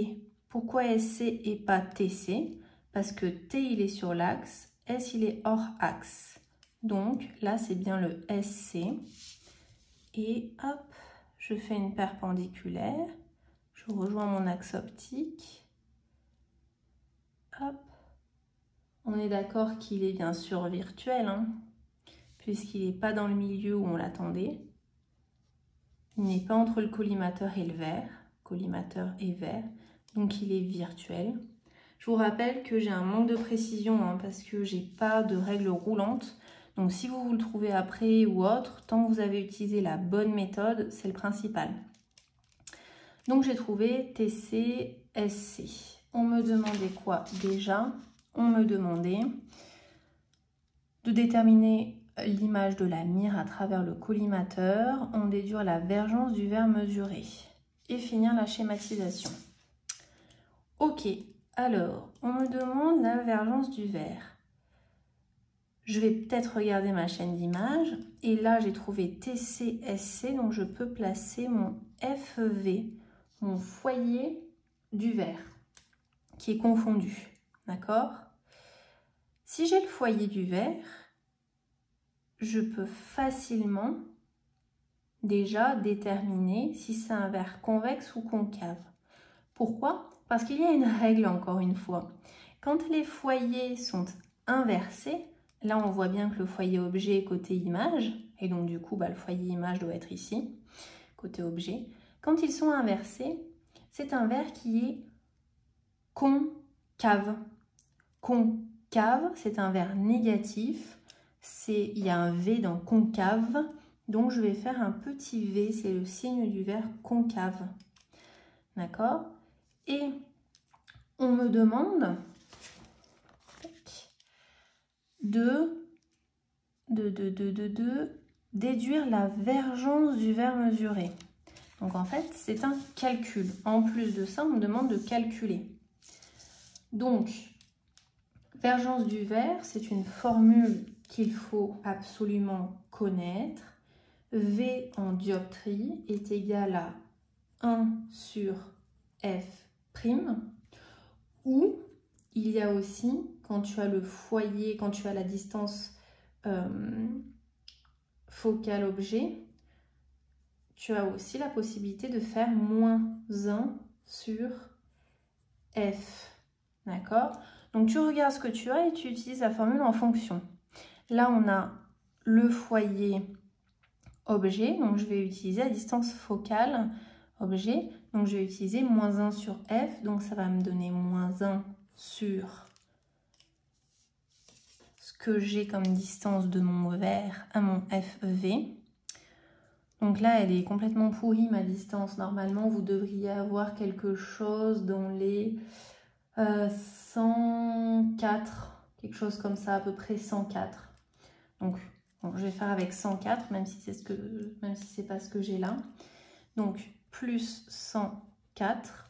Pourquoi SC et pas TC? Parce que T, il est sur l'axe, S, il est hors axe. Donc là, c'est bien le SC. Et hop, je fais une perpendiculaire. Je rejoins mon axe optique. Hop. On est d'accord qu'il est bien sûr virtuel, hein, puisqu'il n'est pas dans le milieu où on l'attendait. Il n'est pas entre le collimateur et le verre, collimateur et verre, donc il est virtuel. Je vous rappelle que j'ai un manque de précision hein, parce que j'ai pas de règle roulante. Donc si vous le trouvez après ou autre, tant que vous avez utilisé la bonne méthode, c'est le principal. Donc j'ai trouvé TCSC. On me demandait quoi déjà? On me demandait de déterminer l'image de la mire à travers le collimateur, en déduire la vergence du verre mesuré et finir la schématisation. Ok, alors on me demande la vergence du verre. Je vais peut-être regarder ma chaîne d'images et là j'ai trouvé TCSC, donc je peux placer mon FV, mon foyer du verre qui est confondu, d'accord? Si j'ai le foyer du verre, je peux facilement déjà déterminer si c'est un verre convexe ou concave. Pourquoi? Parce qu'il y a une règle encore une fois. Quand les foyers sont inversés, là on voit bien que le foyer objet est côté image, et donc du coup le foyer image doit être ici, côté objet. Quand ils sont inversés, c'est un verre qui est concave. Concave, c'est un verre négatif. Il y a un V dans concave, donc je vais faire un petit V, c'est le signe du verre concave. D'accord? Et on me demande de déduire la vergence du verre mesuré. Donc en fait, c'est un calcul. En plus de ça, on me demande de calculer. Donc, vergence du verre, c'est une formule qu'il faut absolument connaître. V en dioptrie est égal à 1 sur F', ou il y a aussi, quand tu as le foyer, quand tu as la distance focale objet, tu as aussi la possibilité de faire moins 1 sur F. D'accord? Donc tu regardes ce que tu as et tu utilises la formule en fonction. Là, on a le foyer objet, donc je vais utiliser la distance focale objet, donc je vais utiliser moins 1 sur F, donc ça va me donner moins 1 sur ce que j'ai comme distance de mon verre à mon FEV. Donc là, elle est complètement pourrie, ma distance. Normalement, vous devriez avoir quelque chose dans les 104, quelque chose comme ça, à peu près 104. Donc, bon, je vais faire avec 104, même si c'est pas ce que j'ai là. Donc, plus 104.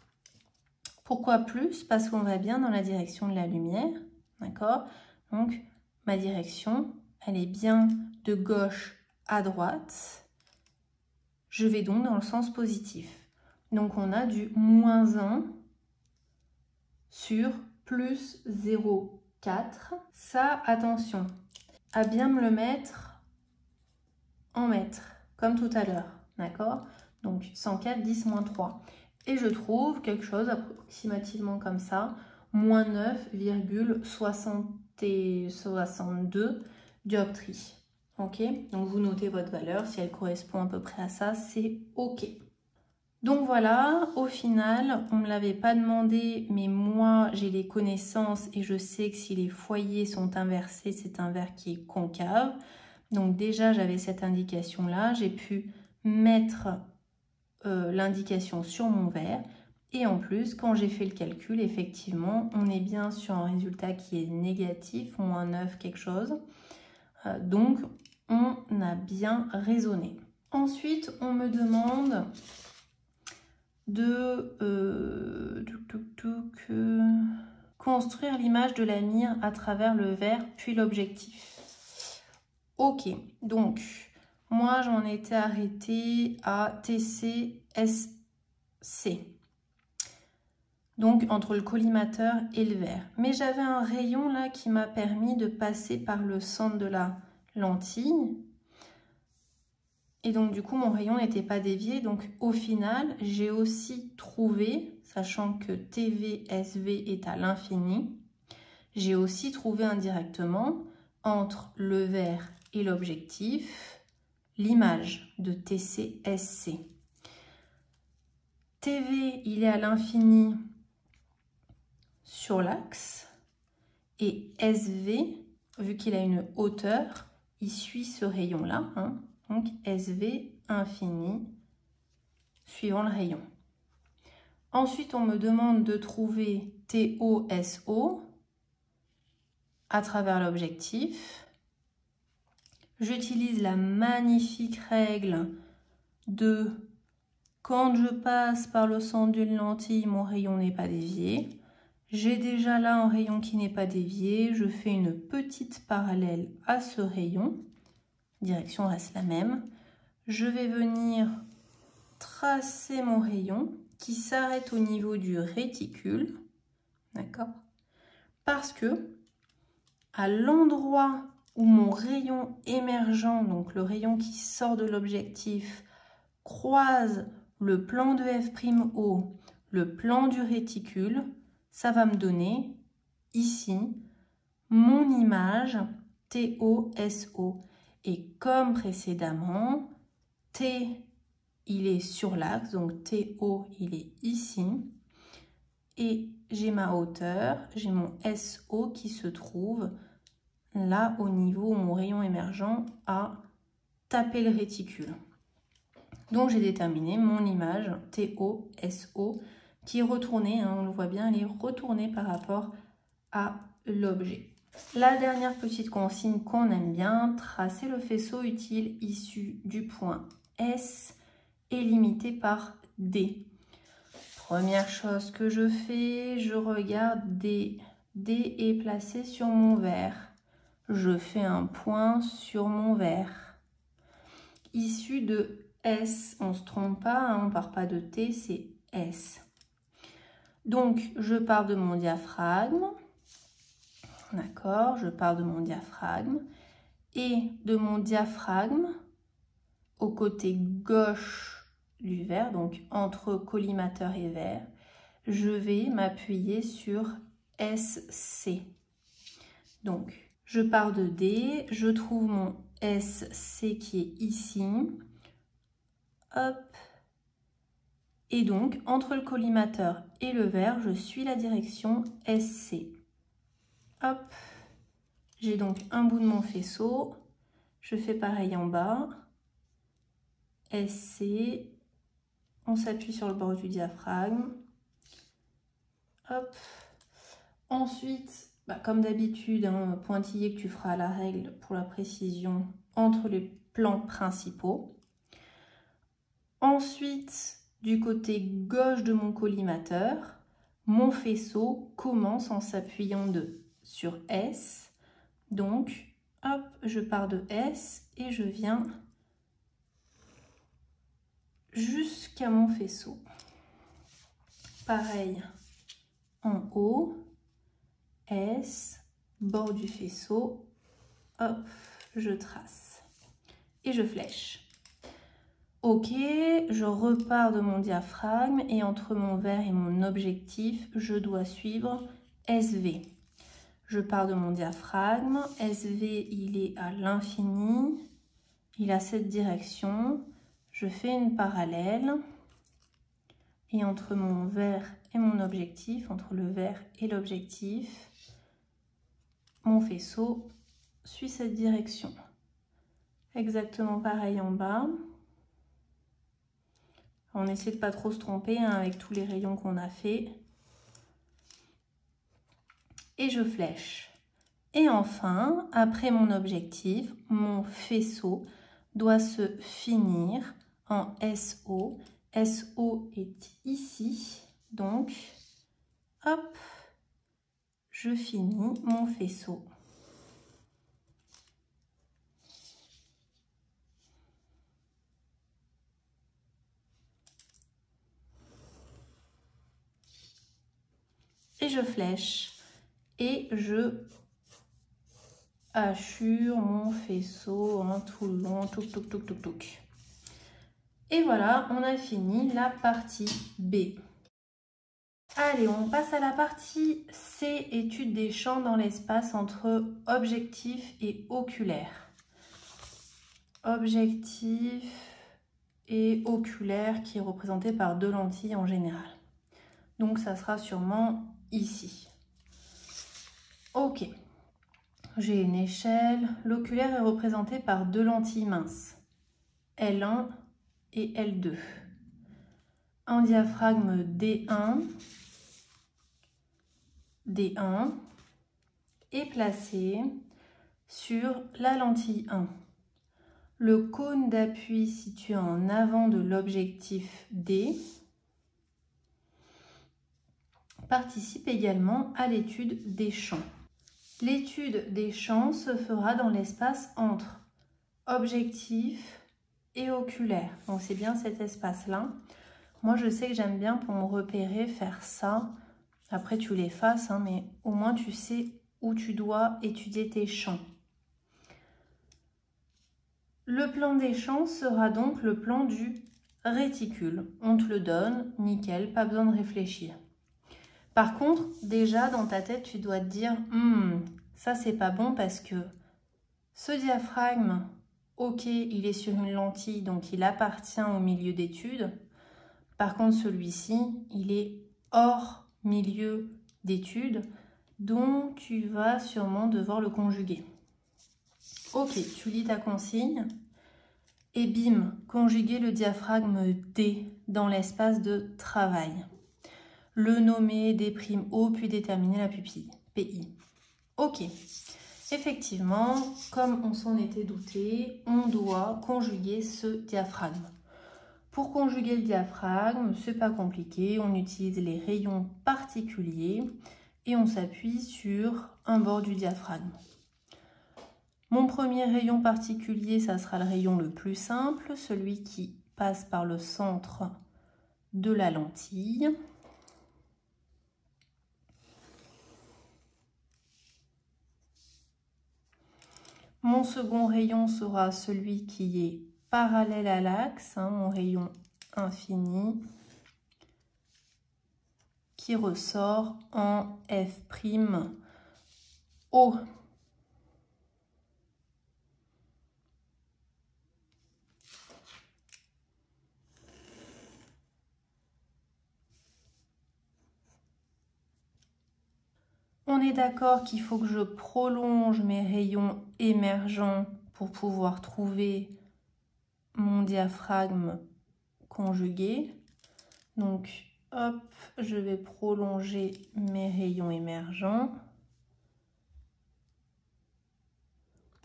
Pourquoi plus? Parce qu'on va bien dans la direction de la lumière, d'accord? Donc, ma direction, elle est bien de gauche à droite. Je vais donc dans le sens positif. Donc, on a du moins 1 sur plus 0,4. Ça, attention, à bien me le mettre en mètres, comme tout à l'heure, d'accord? Donc, 104, 10, moins 3. Et je trouve quelque chose approximativement comme ça, moins 9,62 dioptries. Ok? Donc, vous notez votre valeur. Si elle correspond à peu près à ça, c'est OK. Donc voilà, au final, on ne me l'avait pas demandé, mais moi, j'ai les connaissances et je sais que si les foyers sont inversés, c'est un verre qui est concave. Donc déjà, j'avais cette indication-là. J'ai pu mettre l'indication sur mon verre. Et en plus, quand j'ai fait le calcul, effectivement, on est bien sur un résultat qui est négatif, moins 9 quelque chose. Donc, on a bien raisonné. Ensuite, on me demande de construire l'image de la mire à travers le verre, puis l'objectif. Ok, donc, moi, j'en étais arrêtée à TCSC. Donc, entre le collimateur et le verre. Mais j'avais un rayon là qui m'a permis de passer par le centre de la lentille. Et donc, du coup, mon rayon n'était pas dévié. Donc, au final, j'ai aussi trouvé, sachant que TVSV est à l'infini, J'ai aussi trouvé indirectement, entre le vert et l'objectif, l'image de TC-SC. TV, il est à l'infini sur l'axe, et SV, vu qu'il a une hauteur, il suit ce rayon-là, hein, donc SV infini suivant le rayon. Ensuite, on me demande de trouver TO-SO à travers l'objectif. J'utilise la magnifique règle de quand je passe par le centre d'une lentille, mon rayon n'est pas dévié. J'ai déjà là un rayon qui n'est pas dévié. Je fais une petite parallèle à ce rayon. Direction reste la même. Je vais venir tracer mon rayon qui s'arrête au niveau du réticule. D'accord? Parce que à l'endroit où mon rayon émergent, donc le rayon qui sort de l'objectif, croise le plan de F'O, le plan du réticule, ça va me donner ici mon image TO-SO. Et comme précédemment, T, il est sur l'axe, donc TO, il est ici. Et j'ai ma hauteur, j'ai mon SO qui se trouve là au niveau où mon rayon émergent a tapé le réticule. Donc j'ai déterminé mon image TO-SO qui est retournée, hein, on le voit bien, elle est retournée par rapport à l'objet. La dernière petite consigne qu'on aime bien, tracer le faisceau utile issu du point S et limité par D. Première chose que je fais, je regarde D. D est placé sur mon verre. Je fais un point sur mon verre. Issu de S, on ne se trompe pas, hein, on ne part pas de T, c'est S. Donc, je pars de mon diaphragme. D'accord, je pars de mon diaphragme. Et de mon diaphragme, au côté gauche du verre, donc entre collimateur et verre, je vais m'appuyer sur SC. Donc, je pars de D, je trouve mon SC qui est ici. Hop. Et donc, entre le collimateur et le verre, je suis la direction SC. Hop. J'ai donc un bout de mon faisceau. Je fais pareil en bas. SC. On s'appuie sur le bord du diaphragme. Hop. Ensuite, comme d'habitude, hein, pointillé que tu feras à la règle pour la précision entre les plans principaux. Ensuite, du côté gauche de mon collimateur, mon faisceau commence en s'appuyant sur S. Donc, hop, je pars de S et je viens jusqu'à mon faisceau. Pareil, en haut, S, bord du faisceau, hop, je trace et je flèche. Ok, je repars de mon diaphragme et entre mon verre et mon objectif, je dois suivre SV. Je pars de mon diaphragme, SV il est à l'infini, il a cette direction, je fais une parallèle et entre mon verre et mon objectif, entre le verre et l'objectif, mon faisceau suit cette direction. Exactement pareil en bas. On essaie de pas trop se tromper hein, avec tous les rayons qu'on a fait. Et je flèche. Et enfin, après mon objectif, mon faisceau doit se finir en SO. SO est ici. Donc, hop, je finis mon faisceau. Et je flèche et je hachure mon faisceau en tout le long, touc, touc, touc, touc, touc. Et voilà, on a fini la partie B. Allez, on passe à la partie C, étude des champs dans l'espace entre objectif et oculaire. Objectif et oculaire qui est représenté par 2 lentilles en général. Donc ça sera sûrement ici. Ok, j'ai une échelle. L'oculaire est représenté par 2 lentilles minces, L1 et L2. Un diaphragme D1 est placé sur la lentille 1. Le cône d'appui situé en avant de l'objectif D participe également à l'étude des champs. L'étude des champs se fera dans l'espace entre objectif et oculaire. Donc c'est bien cet espace-là. Moi je sais que j'aime bien pour me repérer faire ça. Après tu l'effaces, hein, mais au moins tu sais où tu dois étudier tes champs. Le plan des champs sera donc le plan du réticule. On te le donne, nickel, pas besoin de réfléchir. Par contre, déjà dans ta tête, tu dois te dire ça c'est pas bon parce que ce diaphragme, ok, il est sur une lentille, donc il appartient au milieu d'études. Par contre, celui-ci, il est hors milieu d'études, donc tu vas sûrement devoir le conjuguer. Ok, tu lis ta consigne et bim, conjuguer le diaphragme D dans l'espace de travail. Le nommer, d'O, puis déterminer la pupille, PI. Ok, effectivement, comme on s'en était douté, on doit conjuguer ce diaphragme. Pour conjuguer le diaphragme, c'est pas compliqué, on utilise les rayons particuliers et on s'appuie sur un bord du diaphragme. Mon premier rayon particulier, ça sera le rayon le plus simple, celui qui passe par le centre de la lentille. Mon second rayon sera celui qui est parallèle à l'axe, mon rayon infini, qui ressort en F'O. On est d'accord qu'il faut que je prolonge mes rayons émergents pour pouvoir trouver mon diaphragme conjugué. Donc, hop, je vais prolonger mes rayons émergents.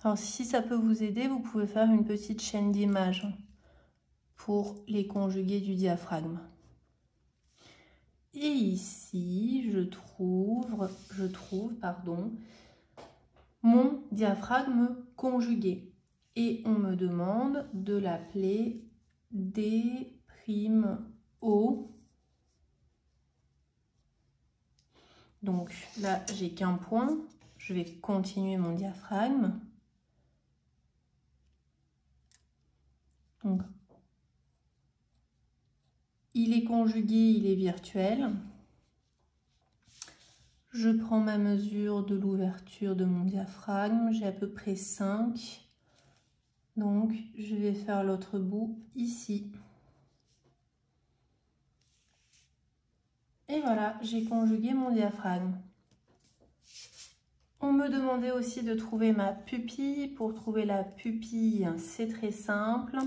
Alors, si ça peut vous aider, vous pouvez faire une petite chaîne d'images pour les conjugués du diaphragme. Et ici, je trouve mon diaphragme conjugué. Et on me demande de l'appeler D'O. Donc là, j'ai qu'un point. Je vais continuer mon diaphragme. Donc, il est conjugué, il est virtuel. Je prends ma mesure de l'ouverture de mon diaphragme. J'ai à peu près 5. Donc, je vais faire l'autre bout ici. Et voilà, j'ai conjugué mon diaphragme. On me demandait aussi de trouver ma pupille. Pour trouver la pupille, c'est très simple.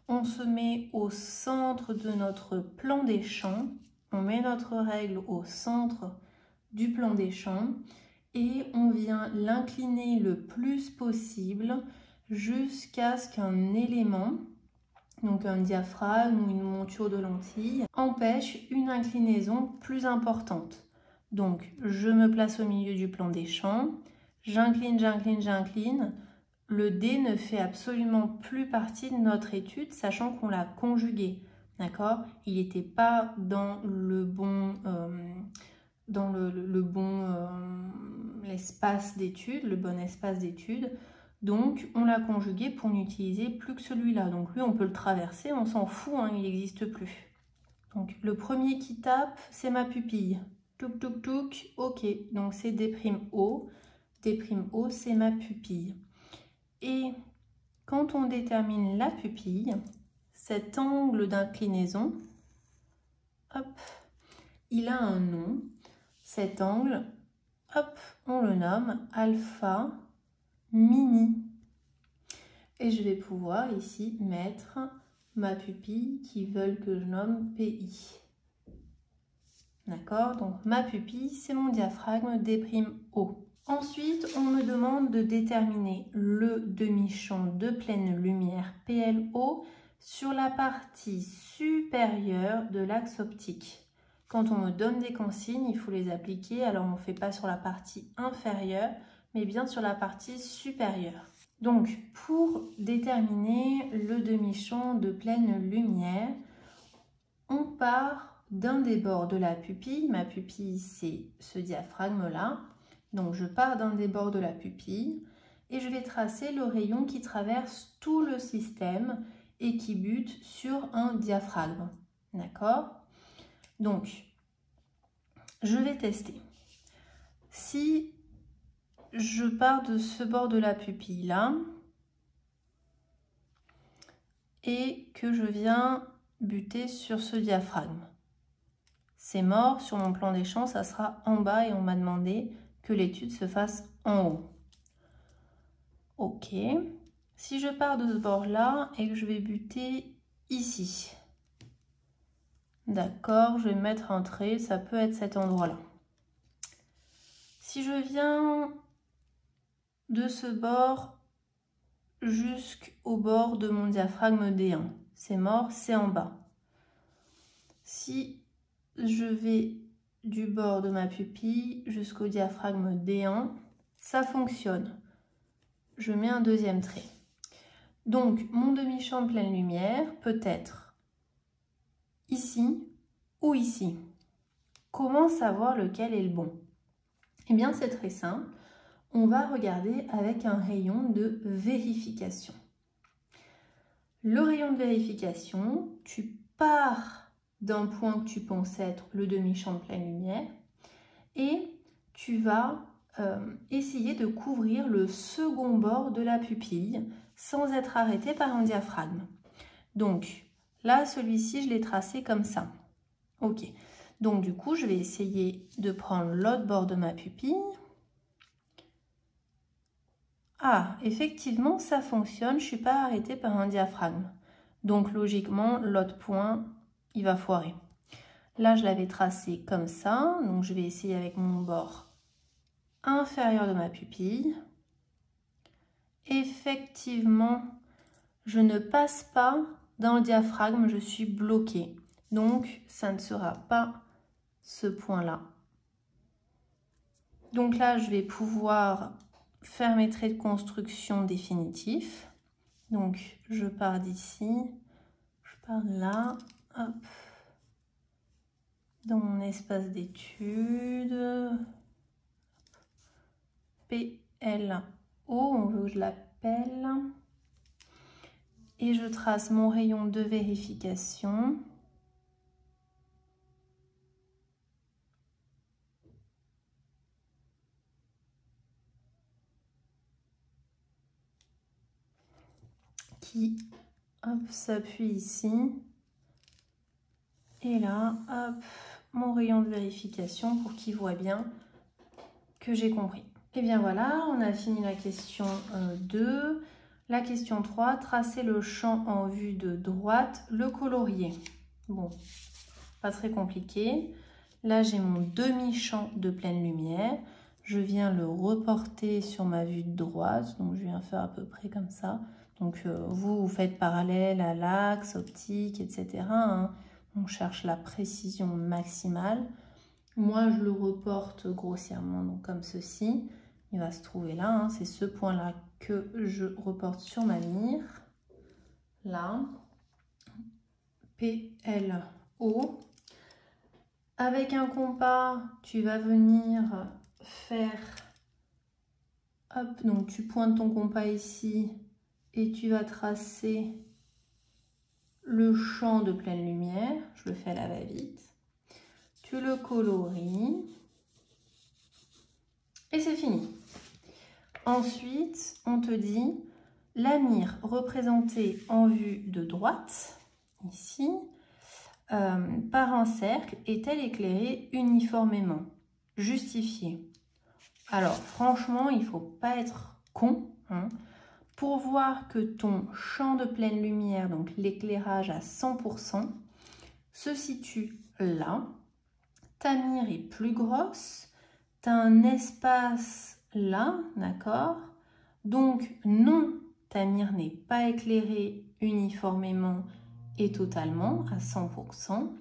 On se met au centre de notre plan des champs. On met notre règle au centre du plan des champs et on vient l'incliner le plus possible jusqu'à ce qu'un élément, donc un diaphragme ou une monture de lentilles, empêche une inclinaison plus importante. Donc je me place au milieu du plan des champs, j'incline, j'incline, j'incline. Le D ne fait absolument plus partie de notre étude, sachant qu'on l'a conjugué. D'accord? Il n'était pas dans le bon, l'espace d'étude, le bon espace d'étude. Donc, on l'a conjugué pour n'utiliser plus que celui-là. Donc, lui, on peut le traverser, on s'en fout, hein, il n'existe plus. Donc le premier qui tape, c'est ma pupille. Touk touk touk, ok. Donc c'est d'O. D'O, c'est ma pupille. Et quand on détermine la pupille, cet angle d'inclinaison, hop, il a un nom. Cet angle, hop, on le nomme alpha mini. Et je vais pouvoir ici mettre ma pupille qui veulent que je nomme PI. D'accord? Donc ma pupille, c'est mon diaphragme d'O. Ensuite, on me demande de déterminer le demi-champ de pleine lumière PLO sur la partie supérieure de l'axe optique. Quand on me donne des consignes, il faut les appliquer. Alors, on ne fait pas sur la partie inférieure, mais bien sur la partie supérieure. Donc, pour déterminer le demi-champ de pleine lumière, on part d'un des bords de la pupille. Ma pupille, c'est ce diaphragme-là. Donc, je pars d'un des bords de la pupille et je vais tracer le rayon qui traverse tout le système et qui bute sur un diaphragme. D'accord? Donc, je vais tester. Si je pars de ce bord de la pupille-là et que je viens buter sur ce diaphragme, c'est mort, sur mon plan des champs, ça sera en bas et on m'a demandé que l'étude se fasse en haut. Ok. Si je pars de ce bord-là et que je vais buter ici, d'accord, je vais mettre un trait, ça peut être cet endroit-là. Si je viens de ce bord jusqu'au bord de mon diaphragme D1, c'est mort, c'est en bas. Si je vais du bord de ma pupille jusqu'au diaphragme D1, ça fonctionne. Je mets un deuxième trait. Donc, mon demi-champ pleine lumière peut être ici ou ici. Comment savoir lequel est le bon? Eh bien, c'est très simple. On va regarder avec un rayon de vérification. Le rayon de vérification, tu pars d'un point que tu penses être le demi-champ de pleine lumière et tu vas essayer de couvrir le second bord de la pupille sans être arrêté par un diaphragme. Donc là, celui-ci, je l'ai tracé comme ça. Ok. Donc du coup, je vais essayer de prendre l'autre bord de ma pupille. Ah, effectivement, ça fonctionne, je ne suis pas arrêtée par un diaphragme. Donc logiquement, l'autre point, il va foirer. Là, je l'avais tracé comme ça, donc je vais essayer avec mon bord inférieur de ma pupille. Effectivement, je ne passe pas dans le diaphragme, je suis bloquée. Donc, ça ne sera pas ce point-là. Donc là, je vais pouvoir faire mes traits de construction définitifs. Donc, je pars d'ici, je pars de là, hop, dans mon espace d'études, PLO, on veut que je l'appelle, et je trace mon rayon de vérification. Qui s'appuie ici. Et là, hop, mon rayon de vérification pour qu'il voit bien que j'ai compris. Et bien voilà, on a fini la question 2. La question 3, tracer le champ en vue de droite, le colorier. Bon, pas très compliqué. Là, j'ai mon demi-champ de pleine lumière. Je viens le reporter sur ma vue de droite. Donc, je viens faire à peu près comme ça. Donc, vous faites parallèle à l'axe, optique, etc. Hein. On cherche la précision maximale. Moi, je le reporte grossièrement, donc comme ceci. Il va se trouver là. Hein. C'est ce point-là que je reporte sur ma mire. Là. PLO. Avec un compas, tu vas venir faire... Hop, donc tu pointes ton compas ici et tu vas tracer le champ de pleine lumière, je le fais à la va-vite, tu le colories et c'est fini. Ensuite, on te dit la mire représentée en vue de droite, ici, par un cercle, est-elle éclairée uniformément? Justifié. Alors, franchement, il ne faut pas être con, hein. Pour voir que ton champ de pleine lumière, donc l'éclairage à 100%, se situe là. Ta mire est plus grosse, tu as un espace là, d'accord? Donc non, ta mire n'est pas éclairée uniformément et totalement à 100%,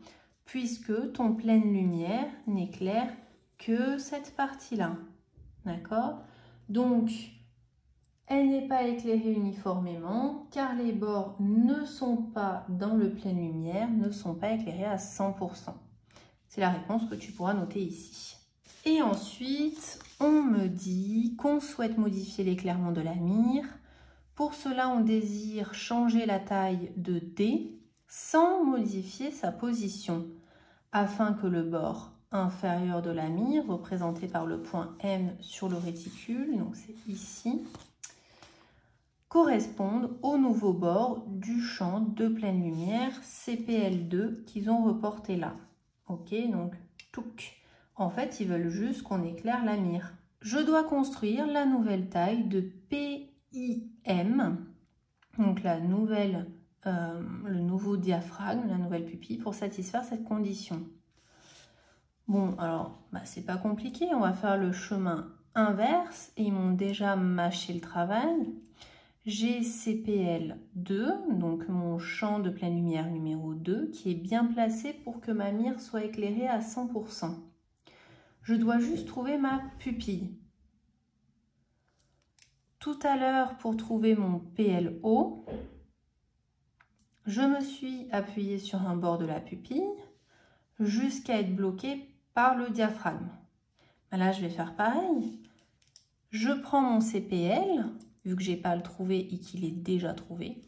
puisque ton pleine lumière n'éclaire que cette partie-là, d'accord? Donc, elle n'est pas éclairée uniformément car les bords ne sont pas dans le pleine lumière, ne sont pas éclairés à 100%. C'est la réponse que tu pourras noter ici. Et ensuite, on me dit qu'on souhaite modifier l'éclairement de la mire. Pour cela, on désire changer la taille de D sans modifier sa position, afin que le bord inférieur de la mire, représenté par le point M sur le réticule, donc c'est ici, correspondent au nouveau bord du champ de pleine lumière CPL2 qu'ils ont reporté là. Ok, donc touc. En fait, ils veulent juste qu'on éclaire la mire. Je dois construire la nouvelle taille de PIM, donc le nouveau diaphragme, la nouvelle pupille, pour satisfaire cette condition. Bon, alors, c'est pas compliqué, on va faire le chemin inverse et ils m'ont déjà mâché le travail. J'ai CPL2, donc mon champ de pleine lumière numéro 2, qui est bien placé pour que ma mire soit éclairée à 100%. Je dois juste trouver ma pupille. Tout à l'heure, pour trouver mon PLO, je me suis appuyée sur un bord de la pupille jusqu'à être bloquée par le diaphragme. Là, je vais faire pareil. Je prends mon CPL, vu que je n'ai pas à le trouver et qu'il est déjà trouvé.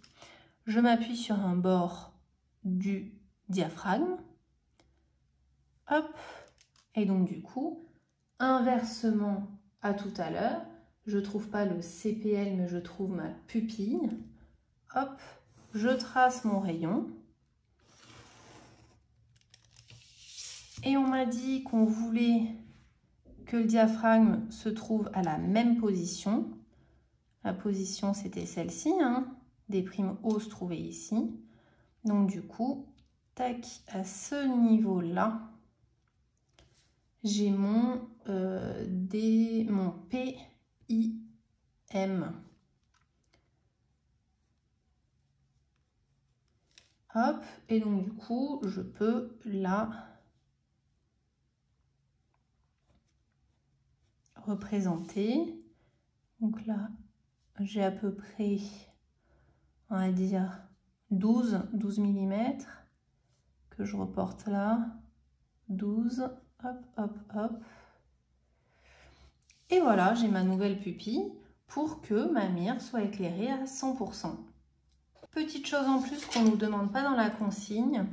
Je m'appuie sur un bord du diaphragme. Hop. Et donc, du coup, inversement à tout à l'heure, je ne trouve pas le CPL, mais je trouve ma pupille. Hop. Je trace mon rayon. Et on m'a dit qu'on voulait que le diaphragme se trouve à la même position. La position, c'était celle-ci, hein. Des primes O se trouvaient ici. Donc, du coup, tac, à ce niveau-là, j'ai mon PIM. Hop, et donc, du coup, je peux là représenter. Donc là, j'ai à peu près, on va dire, 12 mm que je reporte là. 12, hop, hop, hop. Et voilà, j'ai ma nouvelle pupille pour que ma mire soit éclairée à 100%. Petite chose en plus qu'on ne nous demande pas dans la consigne,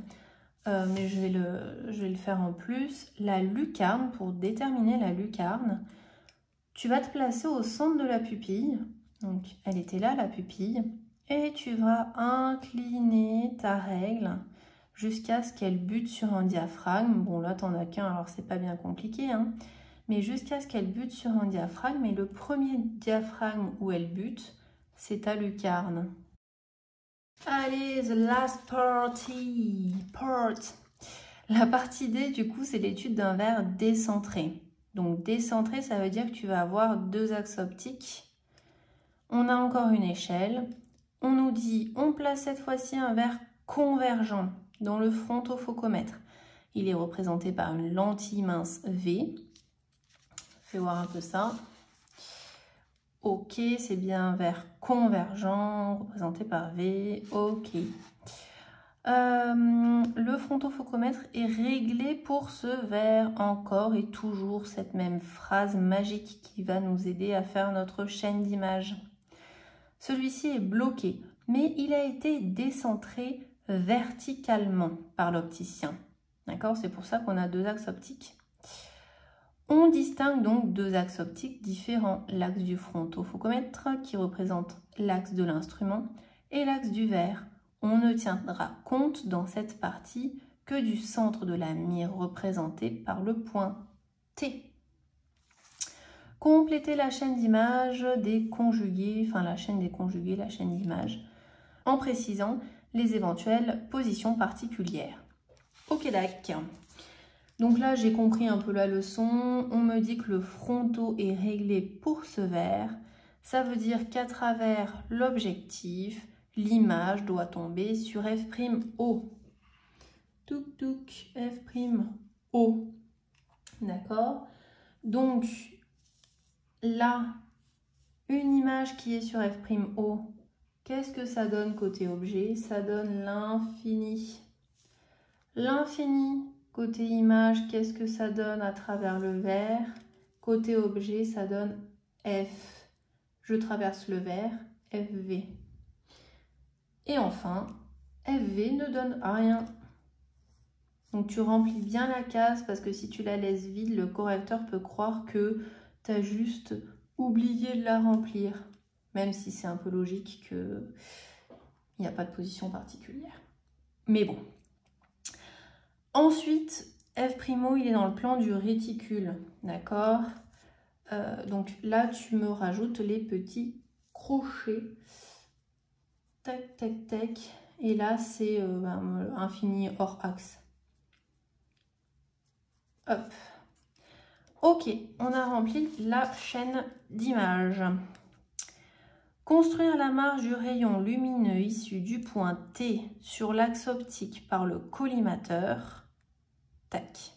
mais je vais le faire en plus. La lucarne, pour déterminer la lucarne, tu vas te placer au centre de la pupille. Donc, elle était là, la pupille. Et tu vas incliner ta règle jusqu'à ce qu'elle bute sur un diaphragme. Bon, là, tu n'en as qu'un, alors c'est pas bien compliqué, hein. Mais jusqu'à ce qu'elle bute sur un diaphragme. Et le premier diaphragme où elle bute, c'est ta lucarne. Allez, the last part. La partie D, du coup, c'est l'étude d'un verre décentré. Donc, décentré, ça veut dire que tu vas avoir deux axes optiques. On a encore une échelle. On nous dit, on place cette fois-ci un verre convergent dans le frontofocomètre. Il est représenté par une lentille mince V. Fais voir un peu ça. Ok, c'est bien un verre convergent représenté par V. Ok. Le frontofocomètre est réglé pour ce verre, encore et toujours cette même phrase magique qui va nous aider à faire notre chaîne d'images. Celui-ci est bloqué, mais il a été décentré verticalement par l'opticien. D'accord? C'est pour ça qu'on a deux axes optiques. On distingue donc deux axes optiques différents. L'axe du frontofocomètre qui représente l'axe de l'instrument et l'axe du verre. On ne tiendra compte dans cette partie que du centre de la mire représenté par le point T. Complétez la chaîne d'images des conjugués, enfin la chaîne des conjugués, la chaîne d'images, en précisant les éventuelles positions particulières. Ok, d'accord. Donc là, j'ai compris un peu la leçon. On me dit que le fronto est réglé pour ce verre. Ça veut dire qu'à travers l'objectif, l'image doit tomber sur F'(O). Touk touk, F'(O). D'accord? Donc là, une image qui est sur F'(O), qu'est-ce que ça donne côté objet? Ça donne l'infini. L'infini, côté image, qu'est-ce que ça donne à travers le verre? Côté objet, ça donne F. Je traverse le verre, FV. Et enfin, FV ne donne rien. Donc tu remplis bien la case parce que si tu la laisses vide, le correcteur peut croire que tu as juste oublié de la remplir. Même si c'est un peu logique qu'il n'y a pas de position particulière. Mais bon. Ensuite, F'(O), il est dans le plan du réticule, d'accord? Donc là, tu me rajoutes les petits crochets. Tac, tac, tac. Et là, c'est infini hors axe. Hop. Ok, on a rempli la chaîne d'images. Construire la marge du rayon lumineux issu du point T sur l'axe optique par le collimateur. Tac.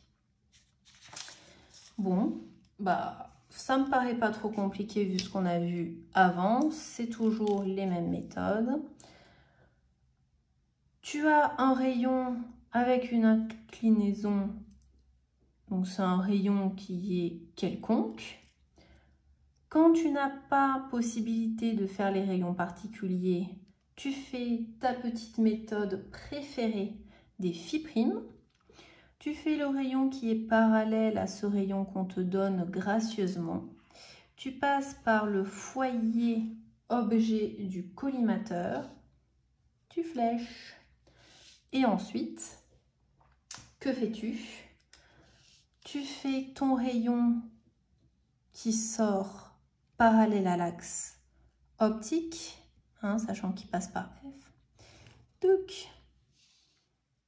Bon, bah ça me paraît pas trop compliqué vu ce qu'on a vu avant. C'est toujours les mêmes méthodes. Tu as un rayon avec une inclinaison. Donc c'est un rayon qui est quelconque. Quand tu n'as pas possibilité de faire les rayons particuliers, tu fais ta petite méthode préférée des φ'. Tu fais le rayon qui est parallèle à ce rayon qu'on te donne gracieusement. Tu passes par le foyer objet du collimateur. Tu flèches. Et ensuite, que fais-tu? Tu fais ton rayon qui sort parallèle à l'axe optique, hein, sachant qu'il passe par F. Touc.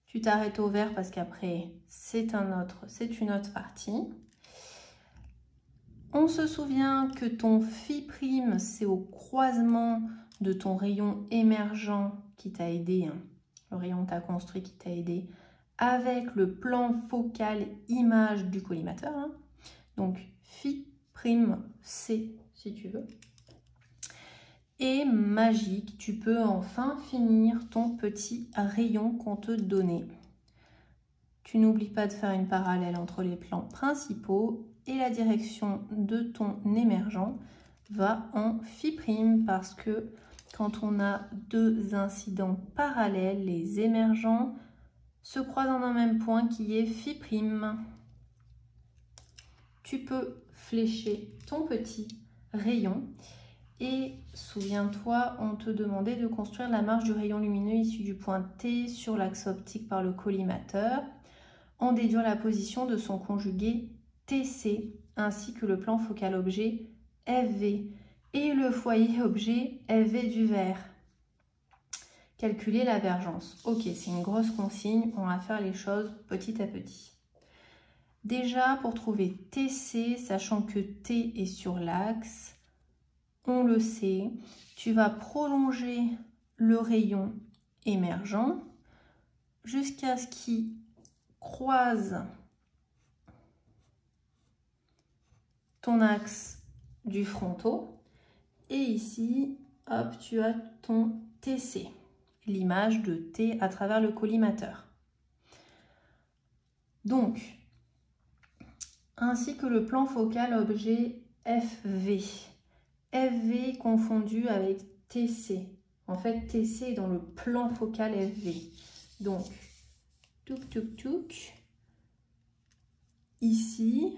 Tu t'arrêtes au vert parce qu'après, c'est une autre partie. On se souvient que ton φ', c'est au croisement de ton rayon émergent qui t'a aidé, hein, le rayon que tu as construit qui t'a aidé, avec le plan focal image du collimateur. Hein. Donc, φ'C, si tu veux. Et magique, tu peux enfin finir ton petit rayon qu'on te donnait. Tu n'oublies pas de faire une parallèle entre les plans principaux et la direction de ton émergent va en φ' parce que quand on a deux incidents parallèles, les émergents se croisent en un même point qui est φ'. Tu peux flécher ton petit rayon. Et souviens-toi, on te demandait de construire la marge du rayon lumineux issu du point T sur l'axe optique par le collimateur, en déduire la position de son conjugué TC, ainsi que le plan focal objet FV et le foyer objet FV du verre. Calculer la divergence. Ok, c'est une grosse consigne, on va faire les choses petit à petit. Déjà, pour trouver TC, sachant que T est sur l'axe, on le sait, tu vas prolonger le rayon émergent jusqu'à ce qu'il croise ton axe du fronto. Et ici, hop, tu as ton TC, l'image de T à travers le collimateur. Donc, ainsi que le plan focal objet FV. FV confondu avec TC. En fait, TC est dans le plan focal FV. Donc, touk, touk, touk. Ici,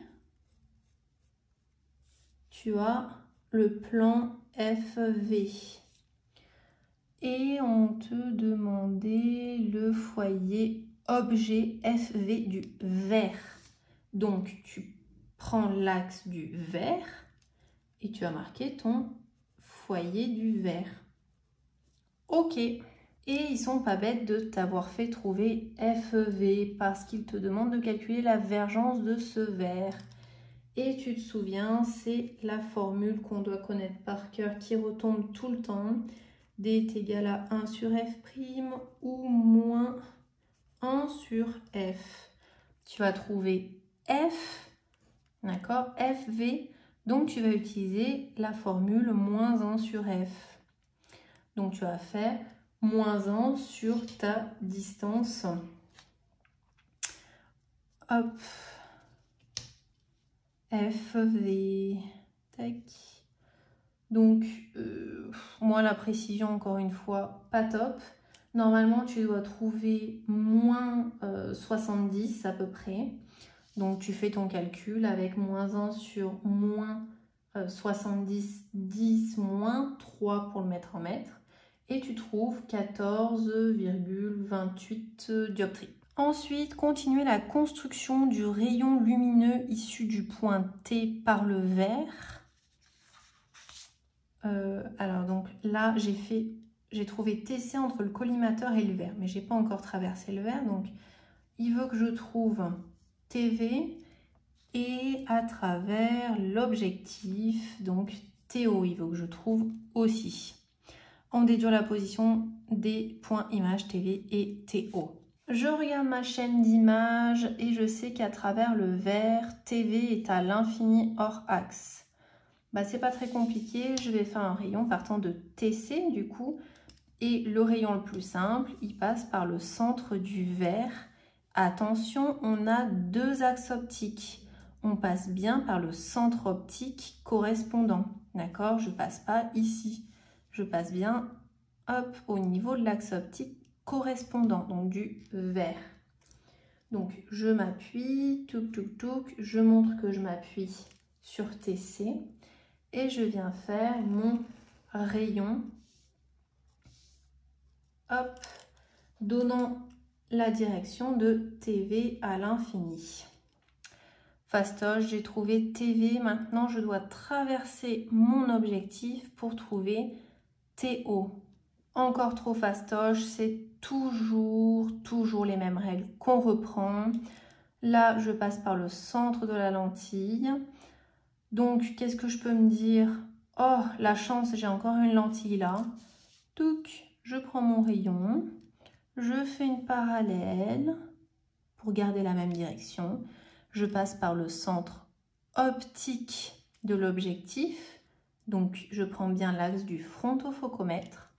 tu as le plan FV. Et on te demandait le foyer objet FV du vert. Donc, tu prends l'axe du vert et tu as marqué ton foyer du vert. Ok. Et ils sont pas bêtes de t'avoir fait trouver FV parce qu'ils te demandent de calculer la vergence de ce vert. Et tu te souviens, c'est la formule qu'on doit connaître par cœur qui retombe tout le temps. D est égal à 1 sur F' ou moins 1 sur F. Tu vas trouver F, d'accord, FV. Donc, tu vas utiliser la formule moins 1 sur F. Donc, tu vas faire moins 1 sur ta distance. Hop. FV. Tac. Donc, moi, la précision, encore une fois, pas top. Normalement, tu dois trouver moins 70 à peu près. Donc, tu fais ton calcul avec moins 1 sur moins 70, 10 moins 3 pour le mettre en mètres. Et tu trouves 14,28 dioptries. Ensuite, continuer la construction du rayon lumineux issu du point T par le vert. Alors donc là, j'ai trouvé TC entre le collimateur et le vert, mais j'ai pas encore traversé le vert, donc il veut que je trouve TV et à travers l'objectif, donc TO, il veut que je trouve aussi. On déduit la position des points images TV et TO. Je regarde ma chaîne d'images et je sais qu'à travers le vert, TV est à l'infini hors axe. Bah, c'est pas très compliqué, je vais faire un rayon partant de TC du coup, et le rayon le plus simple, il passe par le centre du vert. Attention, on a deux axes optiques. On passe bien par le centre optique correspondant, d'accord? Je passe pas ici, je passe bien, hop, au niveau de l'axe optique correspondant, donc du vert. Donc, je m'appuie, touk, touk, touk, je montre que je m'appuie sur TC. Et je viens faire mon rayon, hop, donnant la direction de TV à l'infini. Fastoche, j'ai trouvé TV. Maintenant, je dois traverser mon objectif pour trouver TO. Encore trop fastoche, c'est toujours les mêmes règles qu'on reprend. Là, je passe par le centre de la lentille. Donc, qu'est-ce que je peux me dire? Oh, la chance, j'ai encore une lentille là. Touc, je prends mon rayon, je fais une parallèle pour garder la même direction. Je passe par le centre optique de l'objectif. Donc, je prends bien l'axe du frontofocomètre.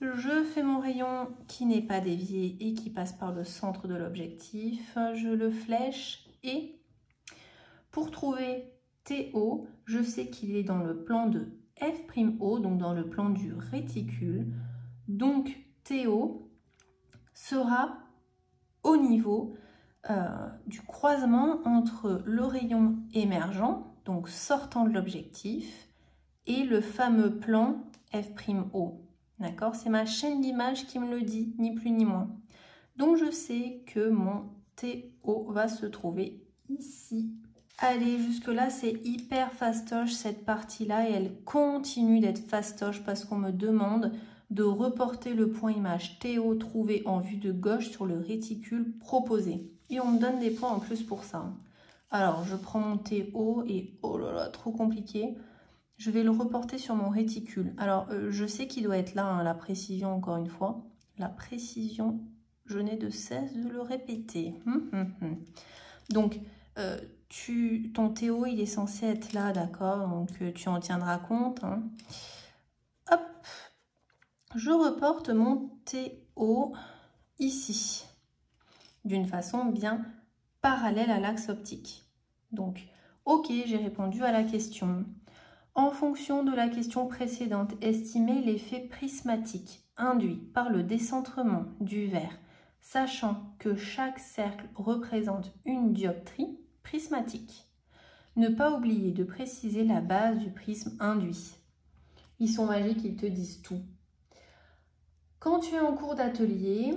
Je fais mon rayon qui n'est pas dévié et qui passe par le centre de l'objectif. Je le flèche et pour trouver TO, je sais qu'il est dans le plan de F'O, donc dans le plan du réticule. Donc TO sera au niveau du croisement entre le rayon émergent, donc sortant de l'objectif, et le fameux plan F'O. D'accord? C'est ma chaîne d'image qui me le dit, ni plus ni moins. Donc je sais que mon TO va se trouver ici. Allez, jusque-là, c'est hyper fastoche cette partie-là et elle continue d'être fastoche parce qu'on me demande de reporter le point image TO trouvé en vue de gauche sur le réticule proposé. Et on me donne des points en plus pour ça. Alors, je prends mon TO et oh là là, trop compliqué. Je vais le reporter sur mon réticule. Alors, je sais qu'il doit être là, hein, la précision, encore une fois. La précision, je n'ai de cesse de le répéter. Donc, ton TO, il est censé être là, d'accord? Donc, tu en tiendras compte. Hein. Hop, je reporte mon TO ici, d'une façon bien parallèle à l'axe optique. Donc, ok, j'ai répondu à la question. En fonction de la question précédente, estimez l'effet prismatique induit par le décentrement du verre, sachant que chaque cercle représente une dioptrie prismatique. Ne pas oublier de préciser la base du prisme induit. Ils sont magiques, ils te disent tout. Quand tu es en cours d'atelier,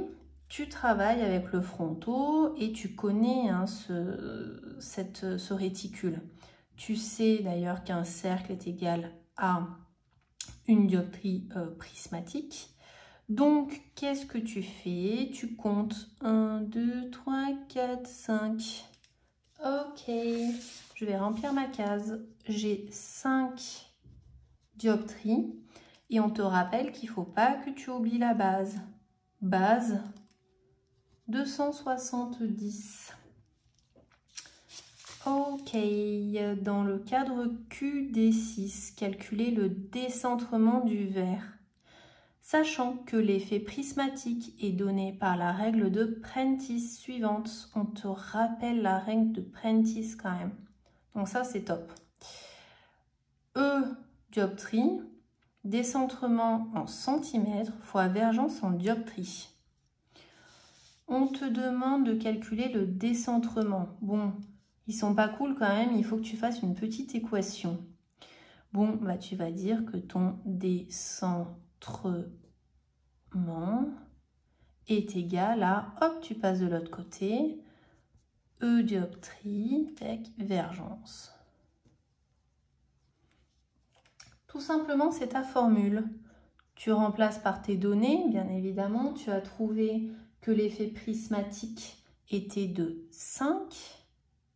tu travailles avec le fronto et tu connais ce réticule. Tu sais d'ailleurs qu'un cercle est égal à une dioptrie prismatique. Donc, qu'est-ce que tu fais? Tu comptes 1, 2, 3, 4, 5. Ok, je vais remplir ma case. J'ai 5 dioptries. Et on te rappelle qu'il ne faut pas que tu oublies la base. Base 270. Ok, dans le cadre QD6, calculez le décentrement du verre. Sachant que l'effet prismatique est donné par la règle de Prentice suivante. On te rappelle la règle de Prentice quand même. Donc ça, c'est top. E, dioptrie. Décentrement en centimètres fois vergence en dioptrie. On te demande de calculer le décentrement. Bon, ils sont pas cool quand même, il faut que tu fasses une petite équation. Bon, bah tu vas dire que ton décentrement est égal à, hop, tu passes de l'autre côté, E dioptrie, vergence. Tout simplement, c'est ta formule. Tu remplaces par tes données, bien évidemment. Tu as trouvé que l'effet prismatique était de 5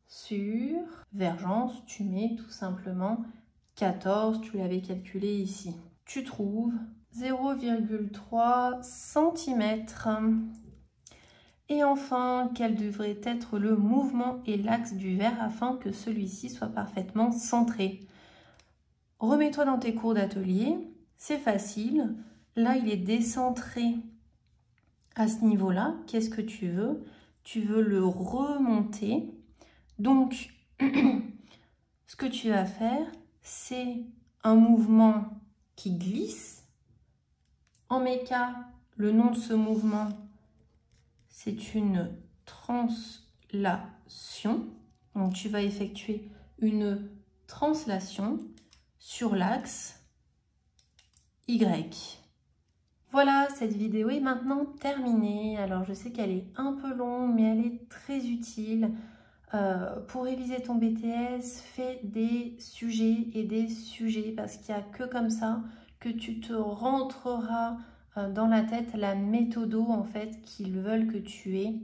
sur vergence. Tu mets tout simplement 14, tu l'avais calculé ici. Tu trouves 0,3 cm. Et enfin, quel devrait être le mouvement et l'axe du verre afin que celui-ci soit parfaitement centré? Remets-toi dans tes cours d'atelier, c'est facile. Là, il est décentré à ce niveau-là. Qu'est-ce que tu veux? Tu veux le remonter. Donc, ce que tu vas faire, c'est un mouvement qui glisse. En méca, le nom de ce mouvement, c'est une translation. Donc, tu vas effectuer une translation sur l'axe Y. Voilà, cette vidéo est maintenant terminée. Alors, je sais qu'elle est un peu longue, mais elle est très utile. Pour réviser ton BTS, fais des sujets et des sujets parce qu'il n'y a que comme ça que tu te rentreras dans la tête la méthode en fait qu'ils veulent que tu aies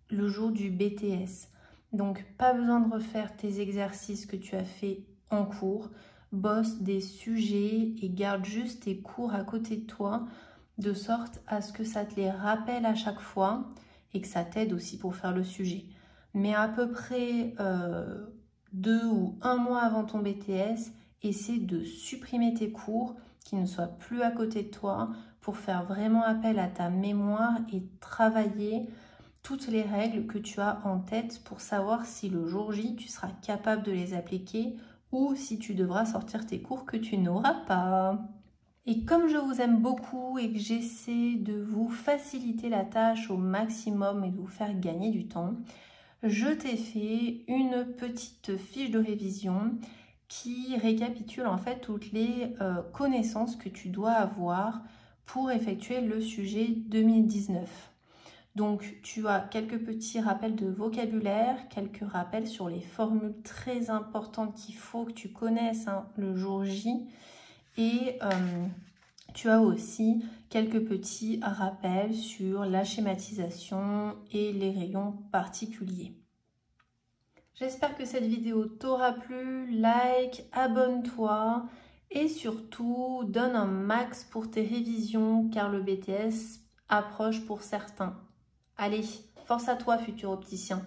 le jour du BTS. Donc, pas besoin de refaire tes exercices que tu as fait en cours. Bosse des sujets et garde juste tes cours à côté de toi de sorte à ce que ça te les rappelle à chaque fois et que ça t'aide aussi pour faire le sujet. Mais à peu près 2 ou 1 mois avant ton BTS, essaie de supprimer tes cours qui ne soient plus à côté de toi pour faire vraiment appel à ta mémoire et travailler toutes les règles que tu as en tête pour savoir si le jour J, tu seras capable de les appliquer ou si tu devras sortir tes cours que tu n'auras pas. Et comme je vous aime beaucoup et que j'essaie de vous faciliter la tâche au maximum et de vous faire gagner du temps, je t'ai fait une petite fiche de révision qui récapitule en fait toutes les connaissances que tu dois avoir pour effectuer le sujet 2019. Donc, tu as quelques petits rappels de vocabulaire, quelques rappels sur les formules très importantes qu'il faut que tu connaisses le jour J. Et tu as aussi quelques petits rappels sur la schématisation et les rayons particuliers. J'espère que cette vidéo t'aura plu. Like, abonne-toi et surtout donne un max pour tes révisions car le BTS approche pour certains. Allez, force à toi, futur opticien.